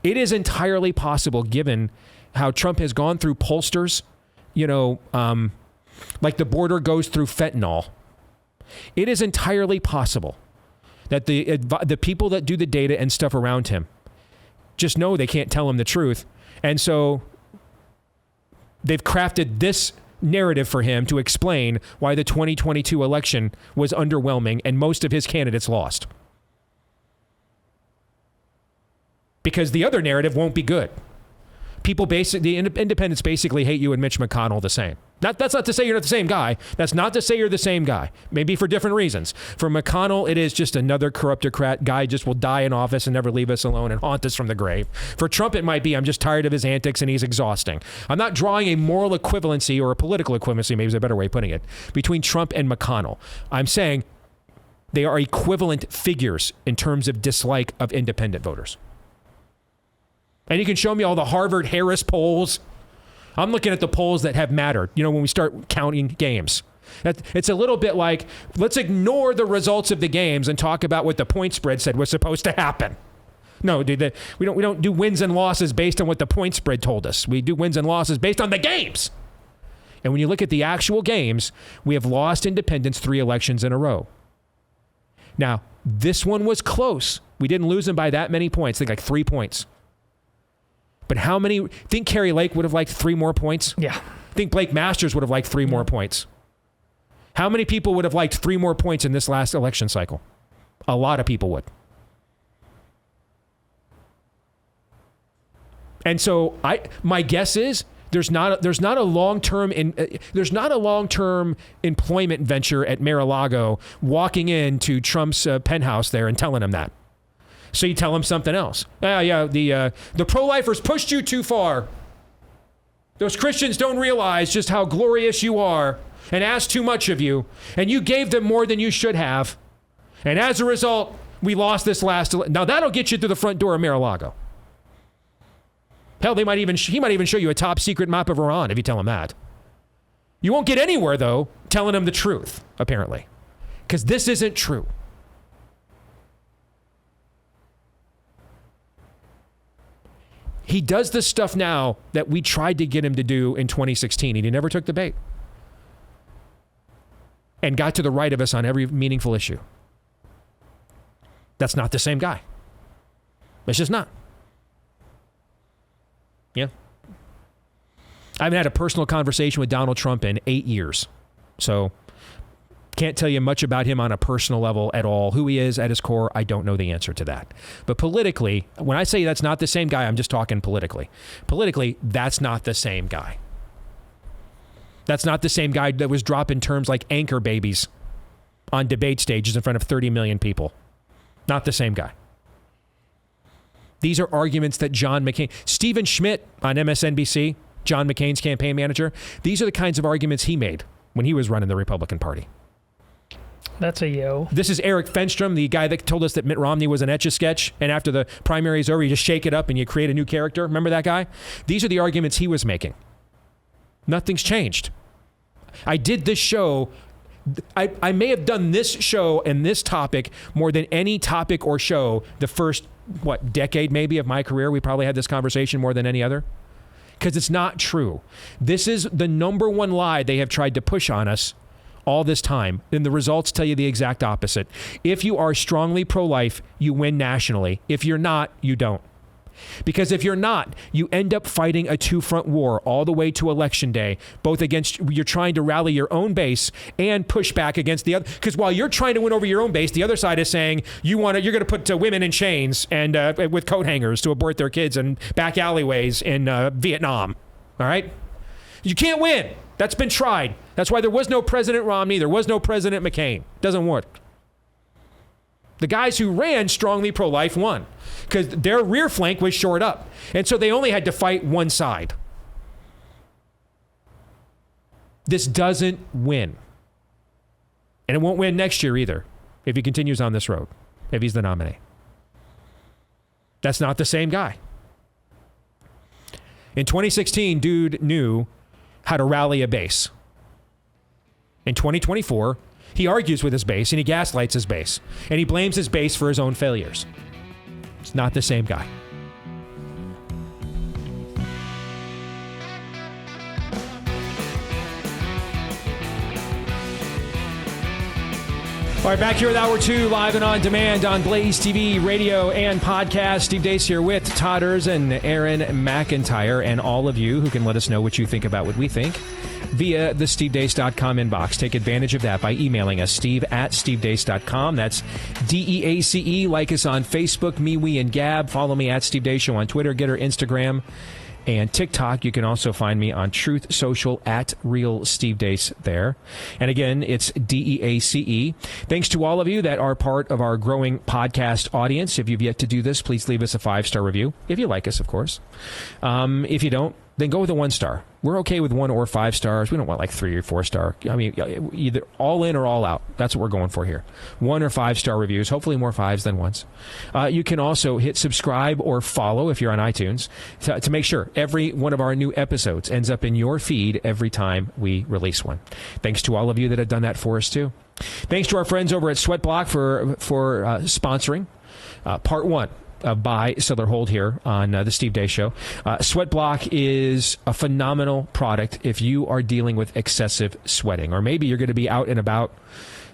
It is entirely possible, given how Trump has gone through pollsters, like the border goes through fentanyl. It is entirely possible that the people that do the data and stuff around him just know they can't tell him the truth. And so they've crafted this narrative for him to explain why the 2022 election was underwhelming and most of his candidates lost. Because the other narrative won't be good. The independents basically hate you and Mitch McConnell the same. That's not to say you're not the same guy. That's not to say you're the same guy. Maybe for different reasons. For McConnell, it is just another corruptocrat guy just will die in office and never leave us alone and haunt us from the grave. For Trump, it might be, I'm just tired of his antics and he's exhausting. I'm not drawing a moral equivalency or a political equivalency, maybe is a better way of putting it, between Trump and McConnell. I'm saying they are equivalent figures in terms of dislike of independent voters. And you can show me all the Harvard-Harris polls. I'm looking at the polls that have mattered, when we start counting games. It's a little bit like, let's ignore the results of the games and talk about what the point spread said was supposed to happen. No, dude, we don't do wins and losses based on what the point spread told us. We do wins and losses based on the games. And when you look at the actual games, we have lost independents 3 elections in a row. Now, this one was close. We didn't lose them by that many points. I think like 3 points. But how many? Think Carrie Lake would have liked 3 more points? Yeah. Think Blake Masters would have liked 3 more points? How many people would have liked 3 more points in this last election cycle? A lot of people would. And so my guess is there's not a long-term employment venture at Mar-a-Lago walking into Trump's penthouse there and telling him that. So you tell him something else. The pro-lifers pushed you too far. Those Christians don't realize just how glorious you are and asked too much of you, and you gave them more than you should have. And as a result, we lost this last. Now that'll get you to the front door of Mar-a-Lago. Hell, he might even show you a top secret map of Iran if you tell him that. You won't get anywhere though telling him the truth, apparently, because this isn't true. He does this stuff now that we tried to get him to do in 2016, and he never took the bait and got to the right of us on every meaningful issue. That's not the same guy. It's just not. Yeah. I haven't had a personal conversation with Donald Trump in 8 years. So can't tell you much about him on a personal level at all. Who he is at his core, I don't know the answer to that. But politically, when I say that's not the same guy, I'm just talking politically. Politically, that's not the same guy. That's not the same guy that was dropping terms like anchor babies on debate stages in front of 30 million people. Not the same guy. These are arguments that John McCain, Stephen Schmidt on MSNBC, John McCain's campaign manager, these are the kinds of arguments he made when he was running the Republican Party. That's a yo. This is Eric Fenstrom, the guy that told us that Mitt Romney was an Etch-a-Sketch, and after the primary is over, you just shake it up and you create a new character. Remember that guy? These are the arguments he was making. Nothing's changed. I did this show. I may have done this show and this topic more than any topic or show the first, decade maybe of my career. We probably had this conversation more than any other. Because it's not true. This is the number one lie they have tried to push on us all this time. And the results tell you the exact opposite. If you are strongly pro-life, you win nationally. If you're not, you don't. Because if you're not, you end up fighting a two-front war all the way to Election Day, both against, you're trying to rally your own base and push back against the other. Because while you're trying to win over your own base, the other side is saying you're going to put women in chains and with coat hangers to abort their kids in back alleyways in Vietnam. All right? You can't win. That's been tried. That's why there was no President Romney. There was no President McCain. Doesn't work. The guys who ran strongly pro-life won because their rear flank was shored up. And so they only had to fight one side. This doesn't win. And it won't win next year either if he continues on this road, if he's the nominee. That's not the same guy. In 2016, dude knew how to rally a base. In 2024, he argues with his base and he gaslights his base. And he blames his base for his own failures. It's not the same guy. All right, back here with Hour 2, live and on demand on Blaze TV, radio, and podcast. Steve Deace here with Todd Erzin, Aaron McIntyre, and all of you who can let us know what you think about what we think via the stevedeace.com inbox. Take advantage of that by emailing us, steve@stevedeace.com. That's DEACE. Like us on Facebook, Me, We, and Gab. Follow me at Steve Deace Show on Twitter, Getter, Instagram, and TikTok. You can also find me on Truth Social at Real Steve Deace there. And again, it's DEACE. Thanks to all of you that are part of our growing podcast audience. If you've yet to do this, please leave us a 5-star review. If you like us, of course. If you don't, then go with a 1-star. We're okay with 1 or 5 stars. We don't want like 3 or 4 star. I mean, either all in or all out. That's what we're going for here. 1 or 5-star reviews. Hopefully more 5s than 1s. You can also hit subscribe or follow if you're on iTunes to make sure every one of our new episodes ends up in your feed every time we release one. Thanks to all of you that have done that for us too. Thanks to our friends over at Sweatblock for sponsoring part 1. Buy, sell, or hold here on the Steve Deace Show. Sweatblock is a phenomenal product if you are dealing with excessive sweating, or maybe you're going to be out and about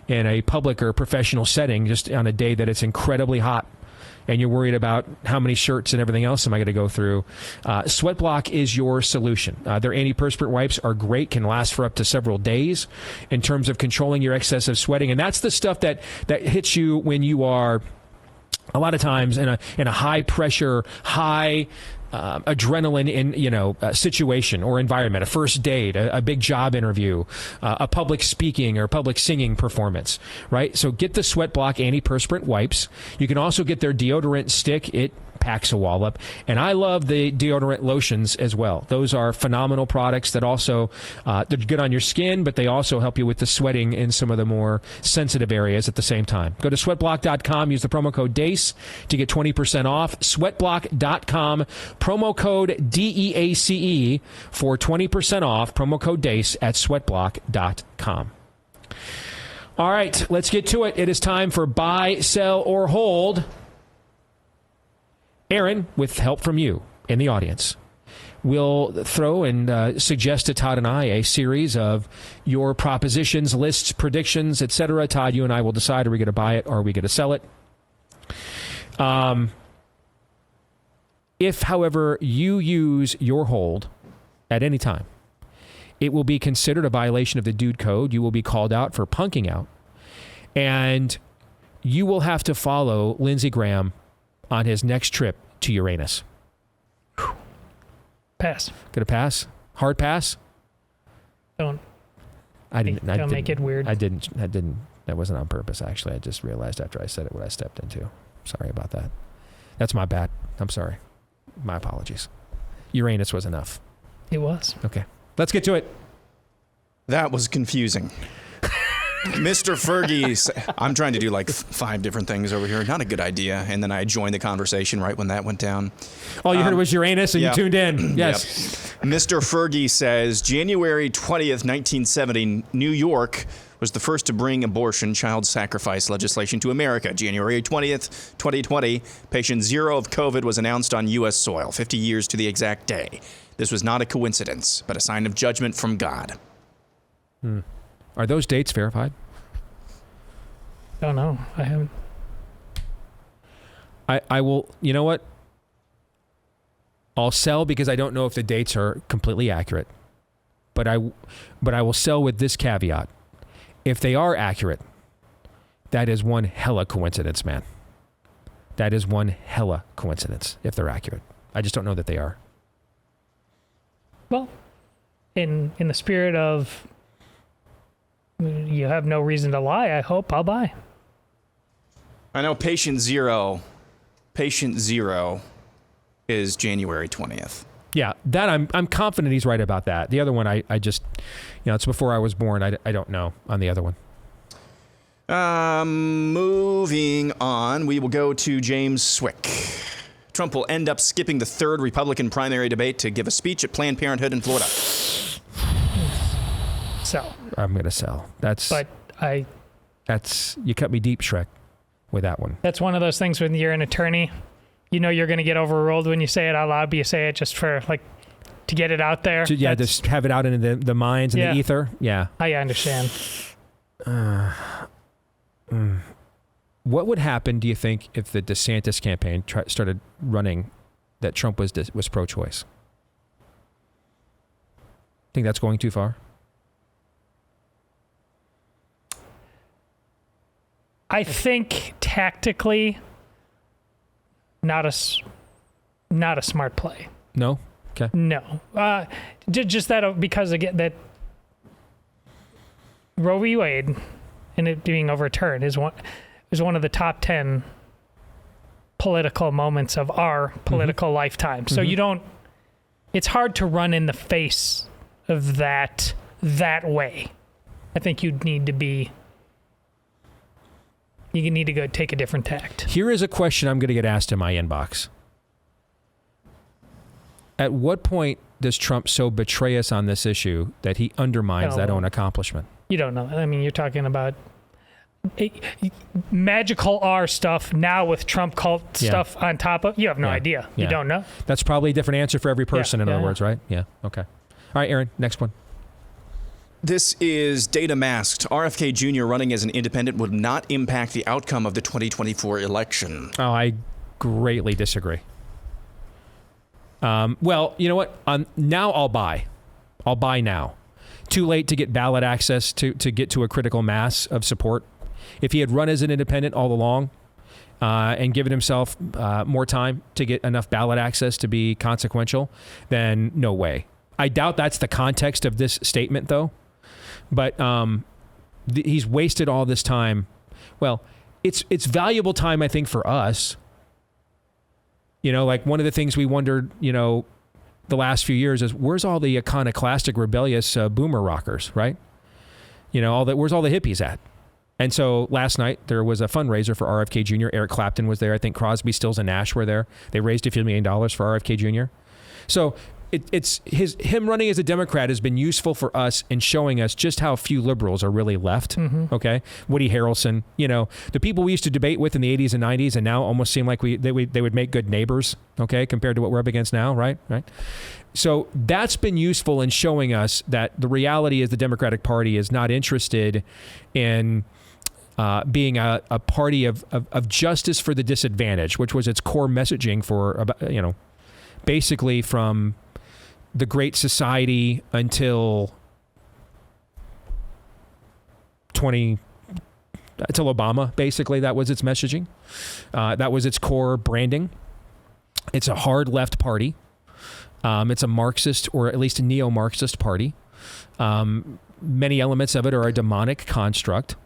in a public or professional setting just on a day that it's incredibly hot and you're worried about how many shirts and everything else am I going to go through. Sweatblock is your solution. Their antiperspirant wipes are great, can last for up to several days in terms of controlling your excessive sweating, and that's the stuff that hits you when you are a lot of times in a high pressure, high adrenaline situation or environment, a first date, a big job interview, a public speaking or public singing performance, right? So get the Sweatblock antiperspirant wipes. You can also get their deodorant stick. It packs a wallop. And I love the deodorant lotions as well. Those are phenomenal products that also, they're good on your skin, but they also help you with the sweating in some of the more sensitive areas at the same time. Go to sweatblock.com, use the promo code DEACE to get 20% off. Sweatblock.com, promo code DEACE for 20% off. Promo code DEACE at sweatblock.com. All right, let's get to it. It is time for Buy, Sell, or Hold. Aaron, with help from you, in the audience will throw and suggest to Todd and I a series of your propositions, lists, predictions, etc. Todd, you and I will decide, are we going to buy it or are we going to sell it? If, however, you use your hold at any time, it will be considered a violation of the Dude Code. You will be called out for punking out. And you will have to follow Lindsey Graham on his next trip to Uranus. Pass. Gonna pass? Hard pass? Don't Don't make it weird. I didn't. That wasn't on purpose, actually. I just realized after I said it what I stepped into. Sorry about that. That's my bad. I'm sorry. My apologies. Uranus was enough. It was. Okay. Let's get to it. That was confusing. Mr. Fergie, I'm trying to do like 5 different things over here. Not a good idea. And then I joined the conversation right when that went down. All you heard was Uranus and yeah. you tuned in. Yes. Yep. Mr. Fergie says January 20th, 1970, New York was the first to bring abortion child sacrifice legislation to America. January 20th, 2020, patient 0 of COVID was announced on U.S. soil, 50 years to the exact day. This was not a coincidence, but a sign of judgment from God. Are those dates verified? Don't know. I haven't. I will, you know what? I'll sell because I don't know if the dates are completely accurate. But I will sell with this caveat. If they are accurate, that is one hella coincidence, man. That is one hella coincidence if they're accurate. I just don't know that they are. Well, in the spirit of you have no reason to lie, I hope I'll buy. I know patient zero is January 20th. Yeah, that I'm confident he's right about that. The other one, I just, it's before I was born. I don't know on the other one. Moving on, we will go to James Swick. Trump will end up skipping the 3rd Republican primary debate to give a speech at Planned Parenthood in Florida. Sell. I'm going to sell. You cut me deep, Shrek, with that one. That's one of those things when you're an attorney, you know you're going to get overruled when you say it out loud, but you say it just for, to get it out there. Just have it out into the minds and the ether. Yeah. I understand. What would happen, do you think, if the DeSantis campaign started running that Trump was pro-choice? Think that's going too far? I think tactically, not a smart play. No? Okay. No. Just that because again that Roe v. Wade and it being overturned is one of the top 10 political moments of our political lifetime. So it's hard to run in the face of that way. I think you need to go take a different tact. Here is a question I'm going to get asked in my inbox. At what point does Trump so betray us on this issue that he undermines that own accomplishment? You don't know. I mean, you're talking about magical R stuff now with Trump cult stuff on top of. You have no idea. You don't know. That's probably a different answer for every person, in other words, right? Yeah. Okay. All right, Aaron, next one. This is data masked. RFK Jr. running as an independent would not impact the outcome of the 2024 election. Oh, I greatly disagree. Well, you know what? Now I'll buy. I'll buy now. Too late to get ballot access to get to a critical mass of support. If he had run as an independent all along and given himself more time to get enough ballot access to be consequential, then no way. I doubt that's the context of this statement, though. But he's wasted all this time. Well, it's valuable time, I think, for us. One of the things we wondered, the last few years is where's all the iconoclastic, rebellious boomer rockers, right? Where's all the hippies at? And so last night there was a fundraiser for RFK Jr. Eric Clapton was there. I think Crosby, Stills, and Nash were there. They raised $a few million for RFK Jr. So him running as a Democrat has been useful for us in showing us just how few liberals are really left. Okay, Woody Harrelson, the people we used to debate with in the 80s and 90s, and now almost seem like they would make good neighbors. Okay, compared to what we're up against now, right? So that's been useful in showing us that the reality is the Democratic Party is not interested in being a party of justice for the disadvantaged, which was its core messaging for basically from the Great Society until Obama. Basically, that was its messaging. That was its core branding. It's a hard left party. It's a Marxist, or at least a neo-Marxist party. Many elements of it are a demonic construct.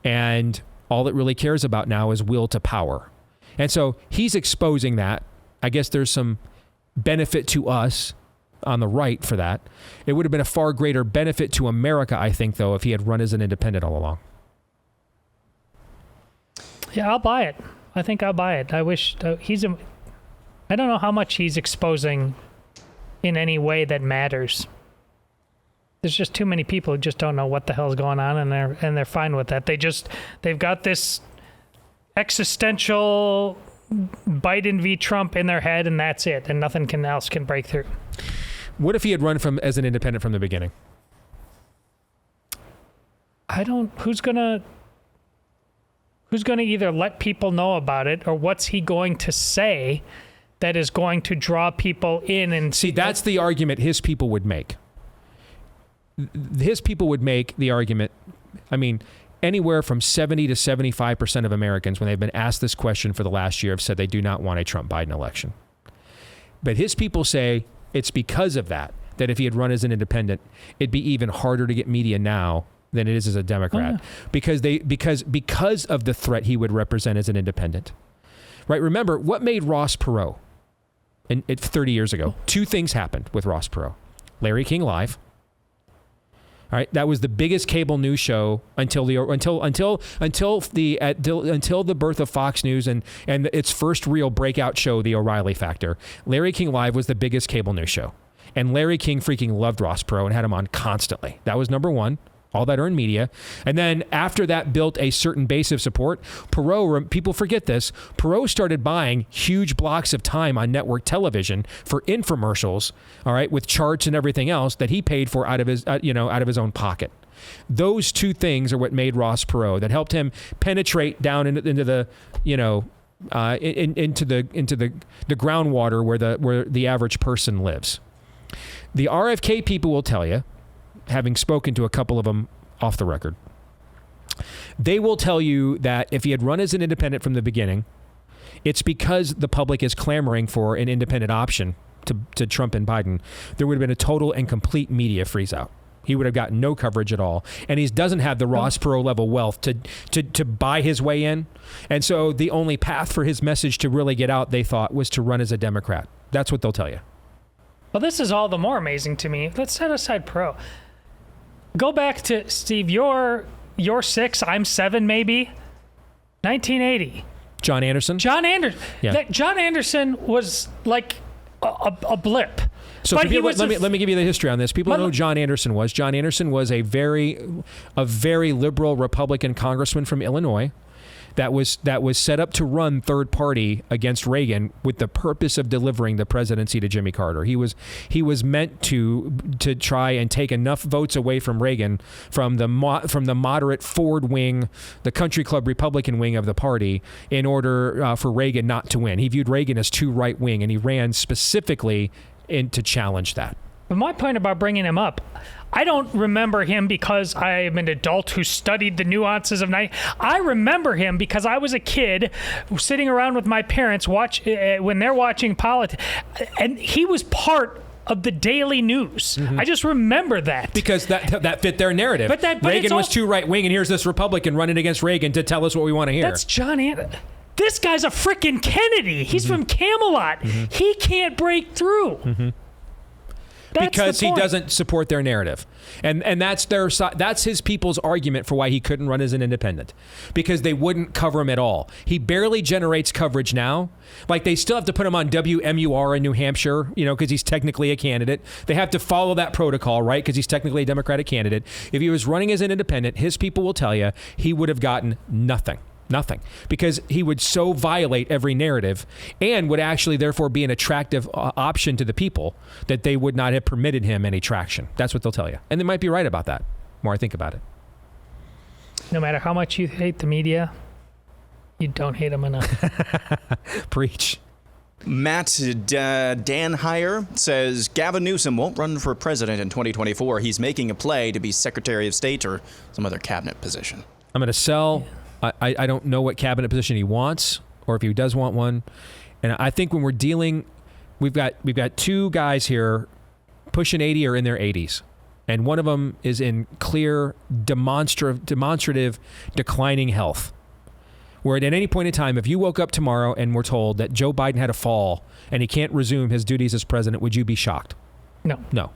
And all it really cares about now is will to power. And so he's exposing that. I guess there's some benefit to us on the right for that. It would have been a far greater benefit to America, I think, though, if he had run as an independent all along. Yeah, I'll buy it. I think I'll buy it. I wish I don't know how much he's exposing in any way that matters. There's just too many people who just don't know what the hell's going on, and they're fine with that. They've got this existential Biden v. Trump in their head, and that's it, and nothing else can break through. What if he had run as an independent from the beginning? Who's gonna either let people know about it, or what's he going to say that is going to draw people in? And see, that's the argument his people would make. His people would make the argument, anywhere from 70 to 75% of Americans, when they've been asked this question for the last year, have said they do not want a Trump-Biden election. But his people say it's because of that if he had run as an independent, it'd be even harder to get media now than it is as a Democrat. Because of the threat he would represent as an independent. Right? Remember, what made Ross Perot 30 years ago? Two things happened with Ross Perot. Larry King Live. All right, that was the biggest cable news show until the birth of Fox News and its first real breakout show, The O'Reilly Factor. Larry King Live was the biggest cable news show, and Larry King freaking loved Ross Perot and had him on constantly. That was number one. All that earned media. And then after that built a certain base of support, Perot, people forget this, Perot started buying huge blocks of time on network television for infomercials, all right, with charts and everything else that he paid for out of his own pocket. Those two things are what made Ross Perot, that helped him penetrate down into the into the groundwater where the average person lives. The RFK people will tell you, having spoken to a couple of them off the record, they will tell you that if he had run as an independent from the beginning, it's because the public is clamoring for an independent option to Trump and Biden. There would have been a total and complete media freeze out. He would have gotten no coverage at all. And he doesn't have the Ross Perot level wealth to buy his way in. And so the only path for his message to really get out, they thought, was to run as a Democrat. That's what they'll tell you. Well, this is all the more amazing to me. Let's set aside Perot. Go back to, Steve, you're 6, I'm 7 maybe. 1980. John Anderson? Yeah. John Anderson was like a blip. So let me give you the history on this. People know who John Anderson was. John Anderson was a very liberal Republican congressman from Illinois that was set up to run third party against Reagan with the purpose of delivering the presidency to Jimmy Carter. He was meant to try and take enough votes away from Reagan from the moderate Ford wing, the country club Republican wing of the party, in order for Reagan not to win. He viewed Reagan as too right wing, and he ran specifically to challenge that. But my point about bringing him up, I don't remember him because I am an adult who studied the nuances of night. I remember him because I was a kid sitting around with my parents when they're watching politics, and he was part of the daily news. Mm-hmm. I just remember that. Because that fit their narrative. But Reagan was too right-wing, and here's this Republican running against Reagan to tell us what we want to hear. That's John Anderson. This guy's a freaking Kennedy. He's from Camelot. Mm-hmm. He can't break through. Mm-hmm. because he doesn't support their narrative. And that's his people's argument for why he couldn't run as an independent, because they wouldn't cover him at all. He barely generates coverage now. Like, they still have to put him on WMUR in New Hampshire, because he's technically a candidate. They have to follow that protocol, right? Because he's technically a Democratic candidate. If he was running as an independent, his people will tell you he would have gotten nothing, because he would so violate every narrative and would actually therefore be an attractive option to the people that they would not have permitted him any traction. That's what they'll tell you. And they might be right about that, the more I think about it. No matter how much you hate the media, you don't hate them enough. Preach. Matt Danhire says Gavin Newsom won't run for president in 2024. He's making a play to be Secretary of State or some other cabinet position. I'm going to sell. I don't know what cabinet position he wants, or if he does want one. And I think when we're dealing, we've got two guys here pushing 80 or in their 80s. And one of them is in clear, demonstrative declining health. Where at any point in time, if you woke up tomorrow and were told that Joe Biden had a fall and he can't resume his duties as president, would you be shocked? No.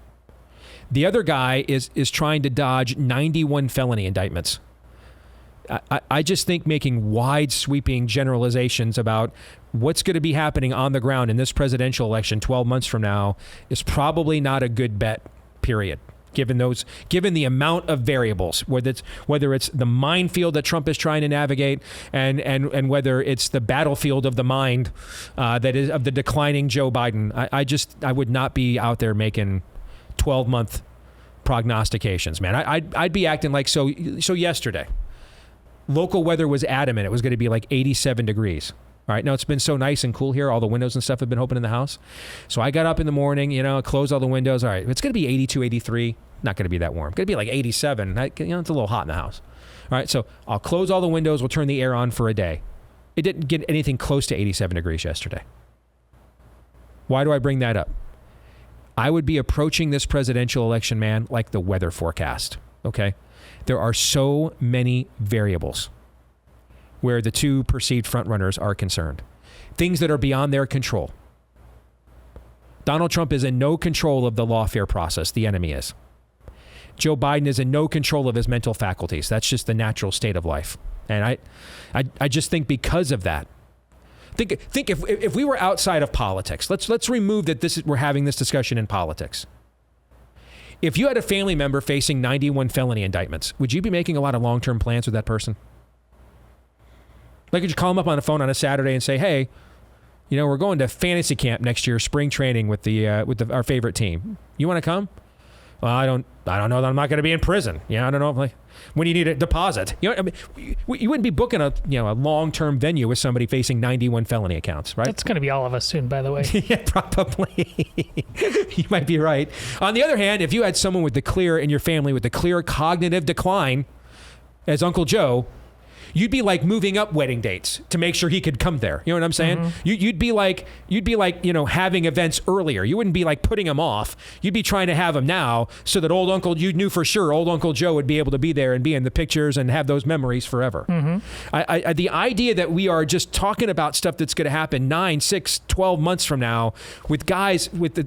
The other guy is trying to dodge 91 felony indictments. I just think making wide sweeping generalizations about what's going to be happening on the ground in this presidential election 12 months from now is probably not a good bet, period. Given the amount of variables, whether it's the minefield that Trump is trying to navigate, and whether it's the battlefield of the mind that is of the declining Joe Biden, I would not be out there making 12-month prognostications, man. I'd be acting like so yesterday. Local weather was adamant it was going to be like 87 degrees. All right, now it's been so nice and cool here. All the windows and stuff have been open in the house. So I got up in the morning, closed all the windows. All right, it's going to be 82, 83. Not going to be that warm. It's going to be like 87. It's a little hot in the house. All right, so I'll close all the windows. We'll turn the air on for a day. It didn't get anything close to 87 degrees yesterday. Why do I bring that up? I would be approaching this presidential election, man, like the weather forecast, okay? There are so many variables where the two perceived frontrunners are concerned. Things that are beyond their control. Donald Trump is in no control of the lawfare process. The enemy is. Joe Biden is in no control of his mental faculties. That's just the natural state of life. And I just think because of that, think if we were outside of politics, let's remove that we're having this discussion in politics. If you had a family member facing 91 felony indictments, would you be making a lot of long-term plans with that person? Like, could you call them up on the phone on a Saturday and say, hey, we're going to fantasy camp next year, spring training with our favorite team. You want to come? Well, I don't know that I'm not going to be in prison. I don't know when you need a deposit. You wouldn't be booking a long-term venue with somebody facing 91 felony accounts, right? That's going to be all of us soon, by the way. Yeah, probably. You might be right. On the other hand, if you had someone in your family with the clear cognitive decline as Uncle Joe, you'd be like moving up wedding dates to make sure he could come there. You know what I'm saying? Mm-hmm. You'd be like, having events earlier. You wouldn't be like putting him off. You'd be trying to have him now so that you knew for sure old Uncle Joe would be able to be there and be in the pictures and have those memories forever. Mm-hmm. The idea that we are just talking about stuff that's going to happen 9, 6, 12 months from now with guys with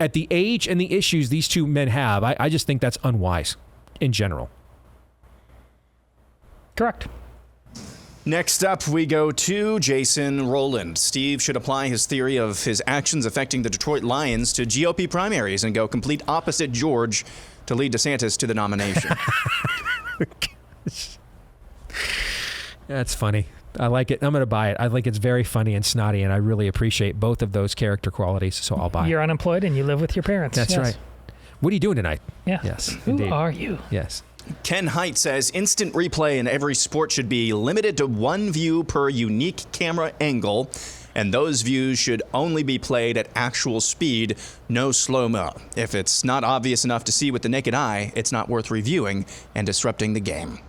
at the age and the issues these two men have, I just think that's unwise in general. Correct. Next up, we go to Jason Rowland. Steve should apply his theory of his actions affecting the Detroit Lions to GOP primaries and go complete opposite George to lead DeSantis to the nomination. That's funny. I like it. I'm going to buy it. I think it's very funny and snotty, and I really appreciate both of those character qualities, so I'll buy it. You're unemployed and you live with your parents. That's right. What are you doing tonight? Yeah. Yes. Who indeed. are you? Yes. Ken Height says instant replay in every sport should be limited to one view per unique camera angle, and those views should only be played at actual speed, no slow-mo. If it's not obvious enough to see with the naked eye, it's not worth reviewing and disrupting the game.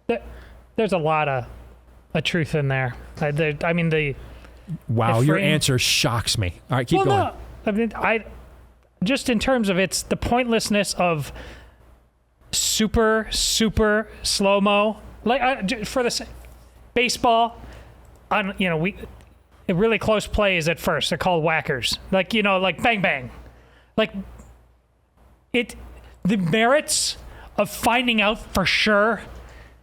There's a lot of truth in there. Wow, your answer shocks me. All right, keep going. No, just in terms of the pointlessness of super slow-mo, like for the baseball, really close plays at first. They're called whackers. Like bang bang. Like the merits of finding out for sure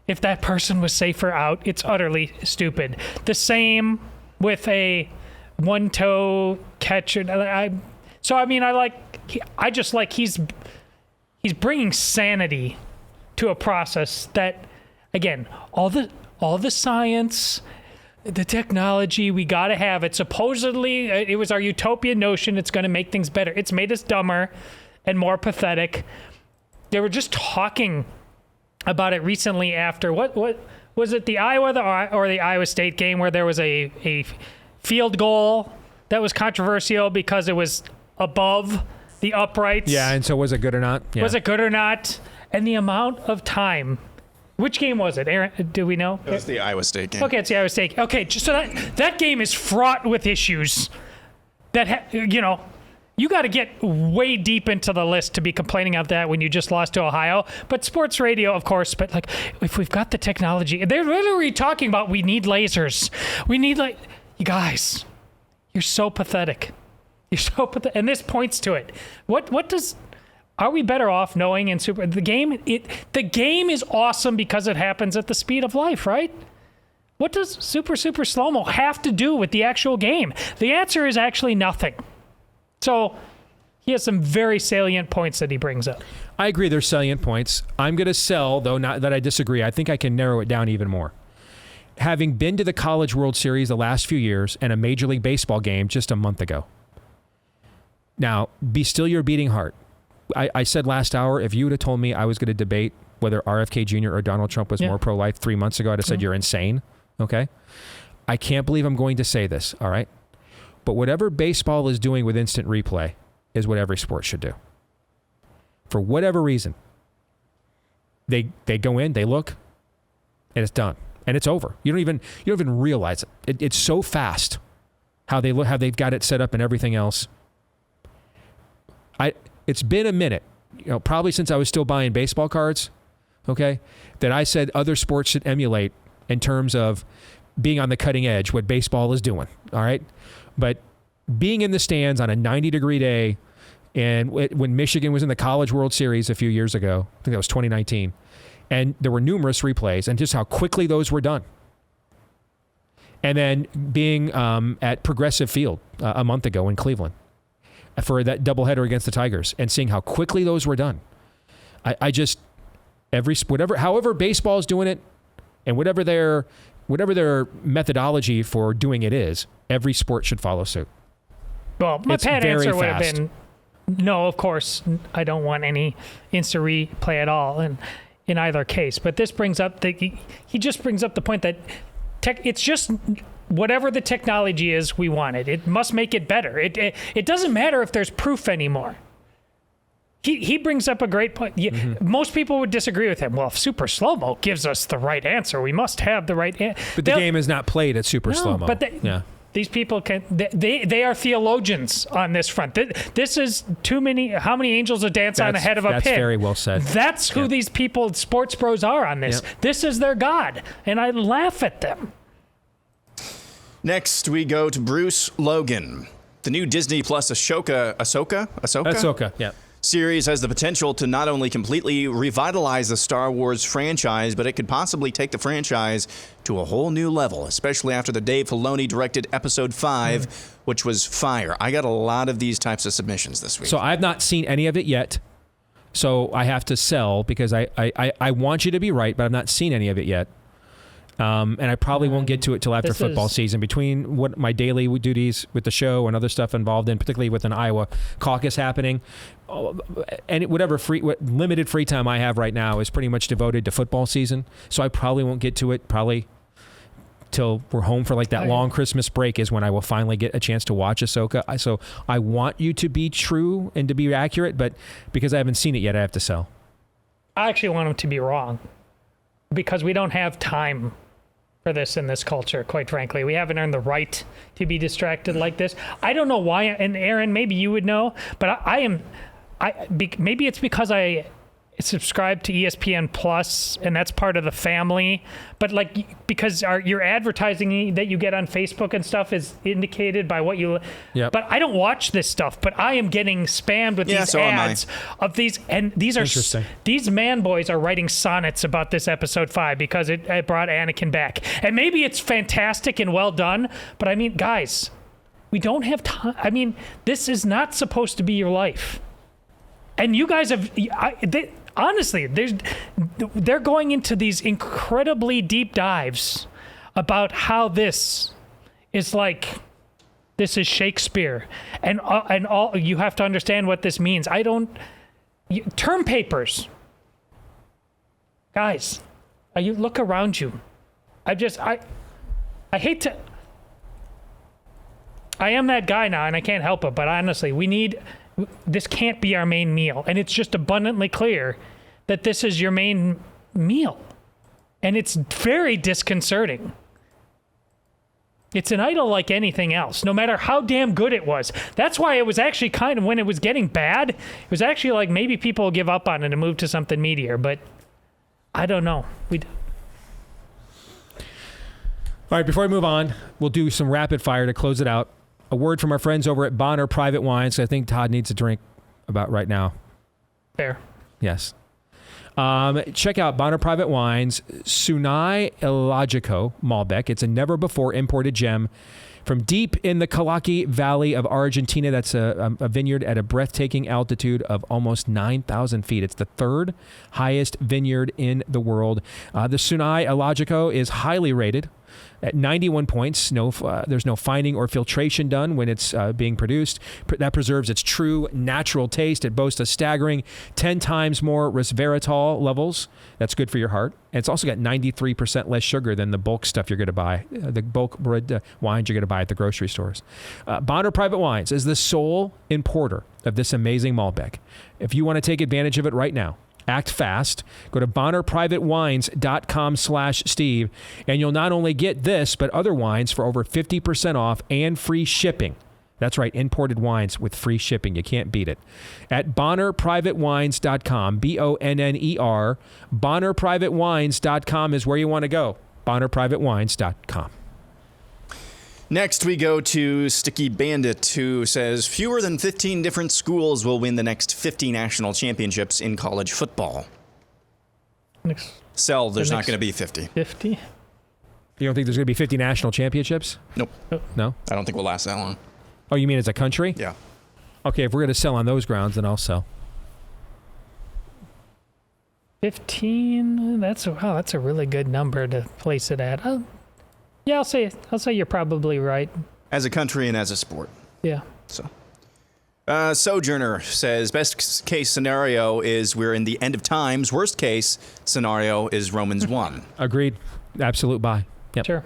if that person was safe or out, it's utterly stupid. The same with a one-toe catch. I just like he's bringing sanity to a process that, again, all the science, the technology, we got to have it. Supposedly, it was our utopian notion it's going to make things better. It's made us dumber and more pathetic. They were just talking about it recently after, what was it, the Iowa or the Iowa State game where there was a field goal that was controversial because it was above the uprights. Yeah, and so was it good or not? Yeah. Was it good or not? And the amount of time. Which game was it, Aaron? Do we know? It was the Iowa State game. Okay, it's the Iowa State. Okay, so that game is fraught with issues that, you got to get way deep into the list to be complaining about that when you just lost to Ohio. But sports radio, of course, but like, if we've got the technology, they're literally talking about we need lasers. We need, you guys, you're so pathetic. You're so pathetic. And this points to it. Are we better off knowing the game is awesome because it happens at the speed of life, right? What does super slow-mo have to do with the actual game? The answer is actually nothing. So he has some very salient points that he brings up. I agree there's salient points. I'm going to sell, though, not that I disagree. I think I can narrow it down even more. Having been to the College World Series the last few years and a Major League Baseball game just a month ago. Now, be still your beating heart. I said last hour, if you would have told me I was going to debate whether RFK Jr. or Donald Trump was more pro-life 3 months ago, I'd have said you're insane. Okay? I can't believe I'm going to say this, all right? But whatever baseball is doing with instant replay is what every sport should do. For whatever reason, they go in, they look, and it's done, and it's over. You don't even realize it. It's so fast how they look, how they've got it set up, and everything else. It's been a minute, probably since I was still buying baseball cards, okay, that I said other sports should emulate in terms of being on the cutting edge what baseball is doing. All right. But being in the stands on a 90-degree day, and when Michigan was in the College World Series a few years ago, I think that was 2019, and there were numerous replays, and just how quickly those were done. And then being at Progressive Field a month ago in Cleveland for that doubleheader against the Tigers, and seeing how quickly those were done. However baseball is doing it, and whatever their methodology for doing it is, every sport should follow suit. Well, my pat answer would have been, no, of course, I don't want any instant replay at all in either case. But this brings up he just brings up the point that it's just whatever the technology is, we want it. It must make it better. It doesn't matter if there's proof anymore. He brings up a great point. Most people would disagree with him. Well, if super slow-mo gives us the right answer, we must have the right answer. But the game is not played at super slow-mo. But these people they are theologians on this front. This is too many. How many angels would dance on the head of a pin? That's very well said. That's who these people, sports bros, are on this. This is their God, and I laugh at them. Next, we go to Bruce Logan. The new Disney Plus Ahsoka? Yeah. Series has the potential to not only completely revitalize the Star Wars franchise, but it could possibly take the franchise to a whole new level, especially after the Dave Filoni directed Episode 5, which was fire. I got a lot of these types of submissions this week. So I've not seen any of it yet. So I have to sell because I want you to be right, but I've not seen any of it yet. And I probably won't get to it till after football season. Between what my daily duties with the show and other stuff involved in, particularly with an Iowa caucus happening, and whatever limited free time I have right now is pretty much devoted to football season. So I probably won't get to it till we're home for like that long Christmas break is when I will finally get a chance to watch Ahsoka. So I want you to be true and to be accurate, but because I haven't seen it yet, I have to sell. I actually want him to be wrong because we don't have time for this in this culture, quite frankly. We haven't earned the right to be distracted like this. I don't know why, and Aaron, maybe you would know, but maybe it's because subscribe to ESPN Plus, and that's part of the family. But like, because your advertising that you get on Facebook and stuff is indicated by what you. Yep. But I don't watch this stuff. But I am getting spammed with these ads of these, and these are these man boys are writing sonnets about this episode 5 because it brought Anakin back, and maybe it's fantastic and well done. But I mean, guys, we don't have time. I mean, this is not supposed to be your life. And you guys have, honestly, they're going into these incredibly deep dives about how this is like, this is Shakespeare, and all you have to understand what this means. Term papers, guys. You look around you. I hate to. I am that guy now, and I can't help it. But honestly, this can't be our main meal. And it's just abundantly clear that this is your main meal. And it's very disconcerting. It's an idol like anything else, no matter how damn good it was. That's why it was actually kind of, when it was getting bad, it was actually like maybe people will give up on it and move to something meatier. But I don't know. All right, before I move on, we'll do some rapid fire to close it out. A word from our friends over at Bonner Private Wines. I think Todd needs a drink about right now. Fair. Yes. Check out Bonner Private Wines, Sunai Elagico Malbec. It's a never-before imported gem from deep in the Calaki Valley of Argentina. That's a vineyard at a breathtaking altitude of almost 9,000 feet. It's the third highest vineyard in the world. The Sunai Elagico is highly rated at 91 points. There's no fining or filtration done when it's being produced. That preserves its true natural taste. It boasts a staggering 10 times more resveratrol levels. That's good for your heart. And it's also got 93% less sugar than the bulk stuff you're going to buy, the bulk wines you're going to buy at the grocery stores. Bonner Private Wines is the sole importer of this amazing Malbec. If you want to take advantage of it right now, act fast. Go to bonnerprivatewines.com/Steve, and you'll not only get this, but other wines for over 50% off and free shipping. That's right, imported wines with free shipping. You can't beat it. At bonnerprivatewines.com, BONNER, bonnerprivatewines.com is where you want to go. bonnerprivatewines.com. Next, we go to Sticky Bandit, who says fewer than 15 different schools will win the next 50 national championships in college football. There's not going to be 50. 50? You don't think there's going to be 50 national championships? Nope. No? I don't think we'll last that long. Oh, you mean as a country? Yeah. Okay, if we're going to sell on those grounds, then I'll sell. 15? That's a really good number to place it at. Yeah, I'll say you're probably right. As a country and as a sport. Yeah. So, Sojourner says best case scenario is we're in the end of times. Worst case scenario is Romans 1. Agreed. Absolute buy. Yep. Sure.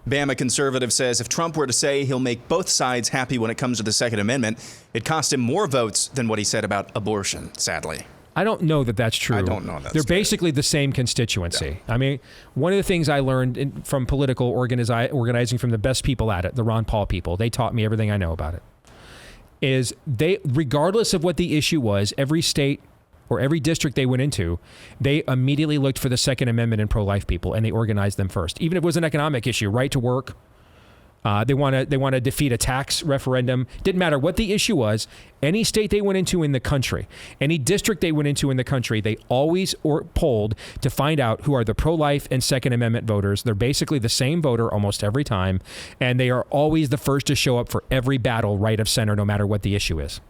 Bama Conservative says if Trump were to say he'll make both sides happy when it comes to the Second Amendment, it cost him more votes than what he said about abortion, sadly. I don't know that that's true. I don't know that. They're basically the same constituency. Yeah. I mean, one of the things I learned from political organizing from the best people at it, the Ron Paul people, they taught me everything I know about it, is they, regardless of what the issue was, every state or every district they went into, they immediately looked for the Second Amendment and pro-life people, and they organized them first. Even if it was an economic issue, right to work, they want to defeat a tax referendum. Didn't matter what the issue was. Any state they went into in the country, any district they went into in the country, they always polled to find out who are the pro-life and Second Amendment voters. They're basically the same voter almost every time, and they are always the first to show up for every battle right of center, no matter what the issue is.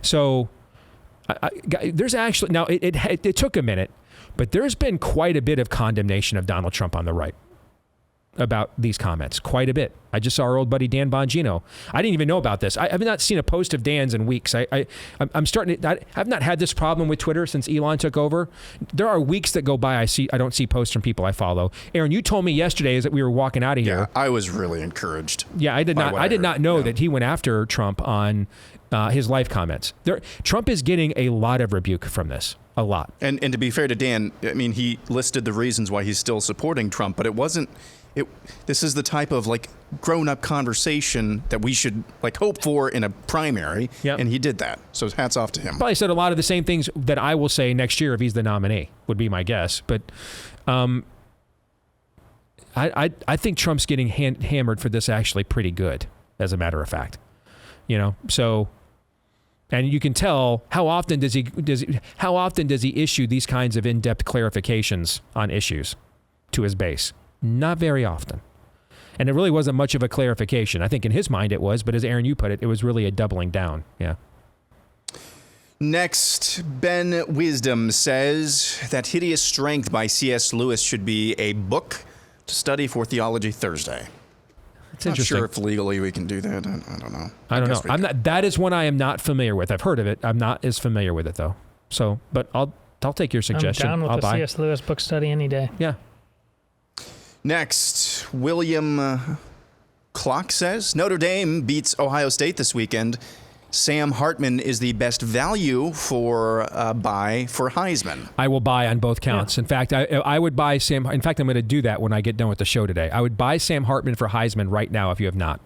So there's actually, now it took a minute, but there's been quite a bit of condemnation of Donald Trump on the right about these comments, quite a bit. I just saw our old buddy Dan Bongino. I didn't even know about this. I've not seen a post of Dan's in weeks. I'm starting to. I've not had this problem with Twitter since Elon took over. There are weeks that go by I don't see posts from people I follow. Aaron, you told me yesterday as that we were walking out of here. Yeah, I was really encouraged. Yeah, I did not know that he went after Trump on his live comments. Trump is getting a lot of rebuke from this. A lot. And to be fair to Dan, I mean, he listed the reasons why he's still supporting Trump, but it wasn't this is the type of grown-up conversation that we should hope for in a primary, and he did that. So hats off to him. Probably said a lot of the same things that I will say next year if he's the nominee, would be my guess. But I think Trump's getting hammered for this actually pretty good, as a matter of fact. So, and you can tell how often does he issue these kinds of in-depth clarifications on issues to his base? Not very often. And it really wasn't much of a clarification. I think in his mind it was, but as Aaron, you put it, it was really a doubling down. Yeah. Next, Ben Wisdom says that Hideous Strength by C.S. Lewis should be a book to study for Theology Thursday. It's not interesting. sure if legally we can do that. I don't know. I don't know. That is one I am not familiar with. I've heard of it. I'm not as familiar with it though. So, but I'll take your suggestion. I'm down with the C.S. Lewis book study any day. Yeah. Next, William Clock says Notre Dame beats Ohio State this weekend. Sam Hartman is the best value for buy for Heisman. I will buy on both counts. Yeah. In fact, I would buy Sam. In fact, I'm going to do that when I get done with the show today. I would buy Sam Hartman for Heisman right now if you have not.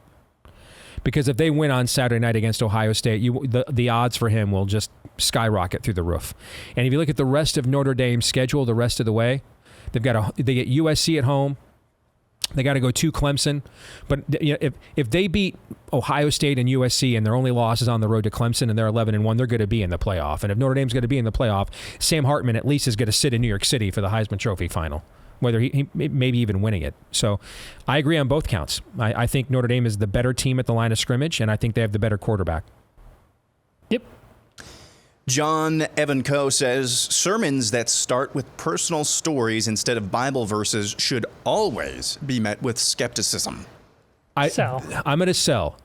Because if they win on Saturday night against Ohio State, the odds for him will just skyrocket through the roof. And if you look at the rest of Notre Dame's schedule the rest of the way, they get USC at home. They got to go to Clemson. But if they beat Ohio State and USC and their only loss is on the road to Clemson and they're 11-1, they're going to be in the playoff. And if Notre Dame's going to be in the playoff, Sam Hartman at least is going to sit in New York City for the Heisman Trophy final, whether he maybe even winning it. So I agree on both counts. I think Notre Dame is the better team at the line of scrimmage, and I think they have the better quarterback. Yep. John Evan Coe says sermons that start with personal stories instead of Bible verses should always be met with skepticism. I'm going to sell.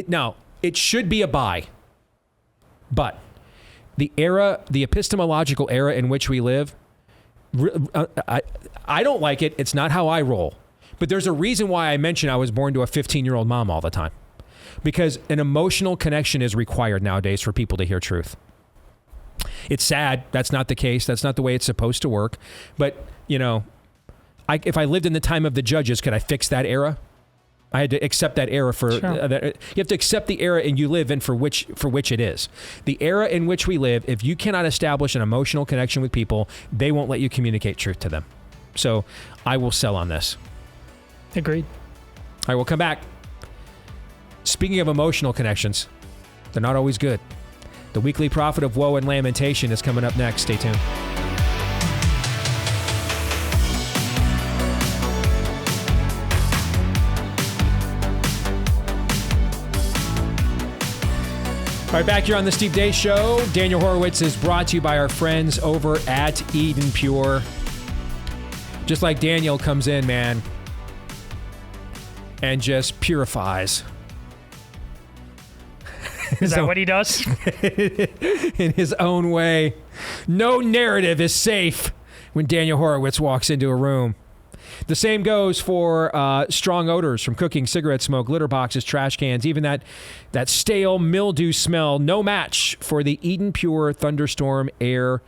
Now, it should be a buy, but the epistemological era in which we live, I don't like it. It's not how I roll. But there's a reason why I mention I was born to a 15-year-old mom all the time. Because an emotional connection is required nowadays for people to hear truth. It's sad. That's not the case. That's not the way it's supposed to work. But, if I lived in the time of the judges, could I fix that era? I had to accept that era for sure. You have to accept the era and you live in for which it is. The era in which we live, if you cannot establish an emotional connection with people, they won't let you communicate truth to them. So I will sell on this. Agreed. All right, we'll come back. Speaking of emotional connections, they're not always good. The weekly prophet of woe and lamentation is coming up next. Stay tuned. All right, back here on the Steve Deace Show. Daniel Horowitz is brought to you by our friends over at Eden Pure. Just like Daniel comes in, man, and just purifies. Is that what he does? In his own way. No narrative is safe when Daniel Horowitz walks into a room. The same goes for strong odors from cooking, cigarette smoke, litter boxes, trash cans, even that stale mildew smell. No match for the Eden Pure Thunderstorm Air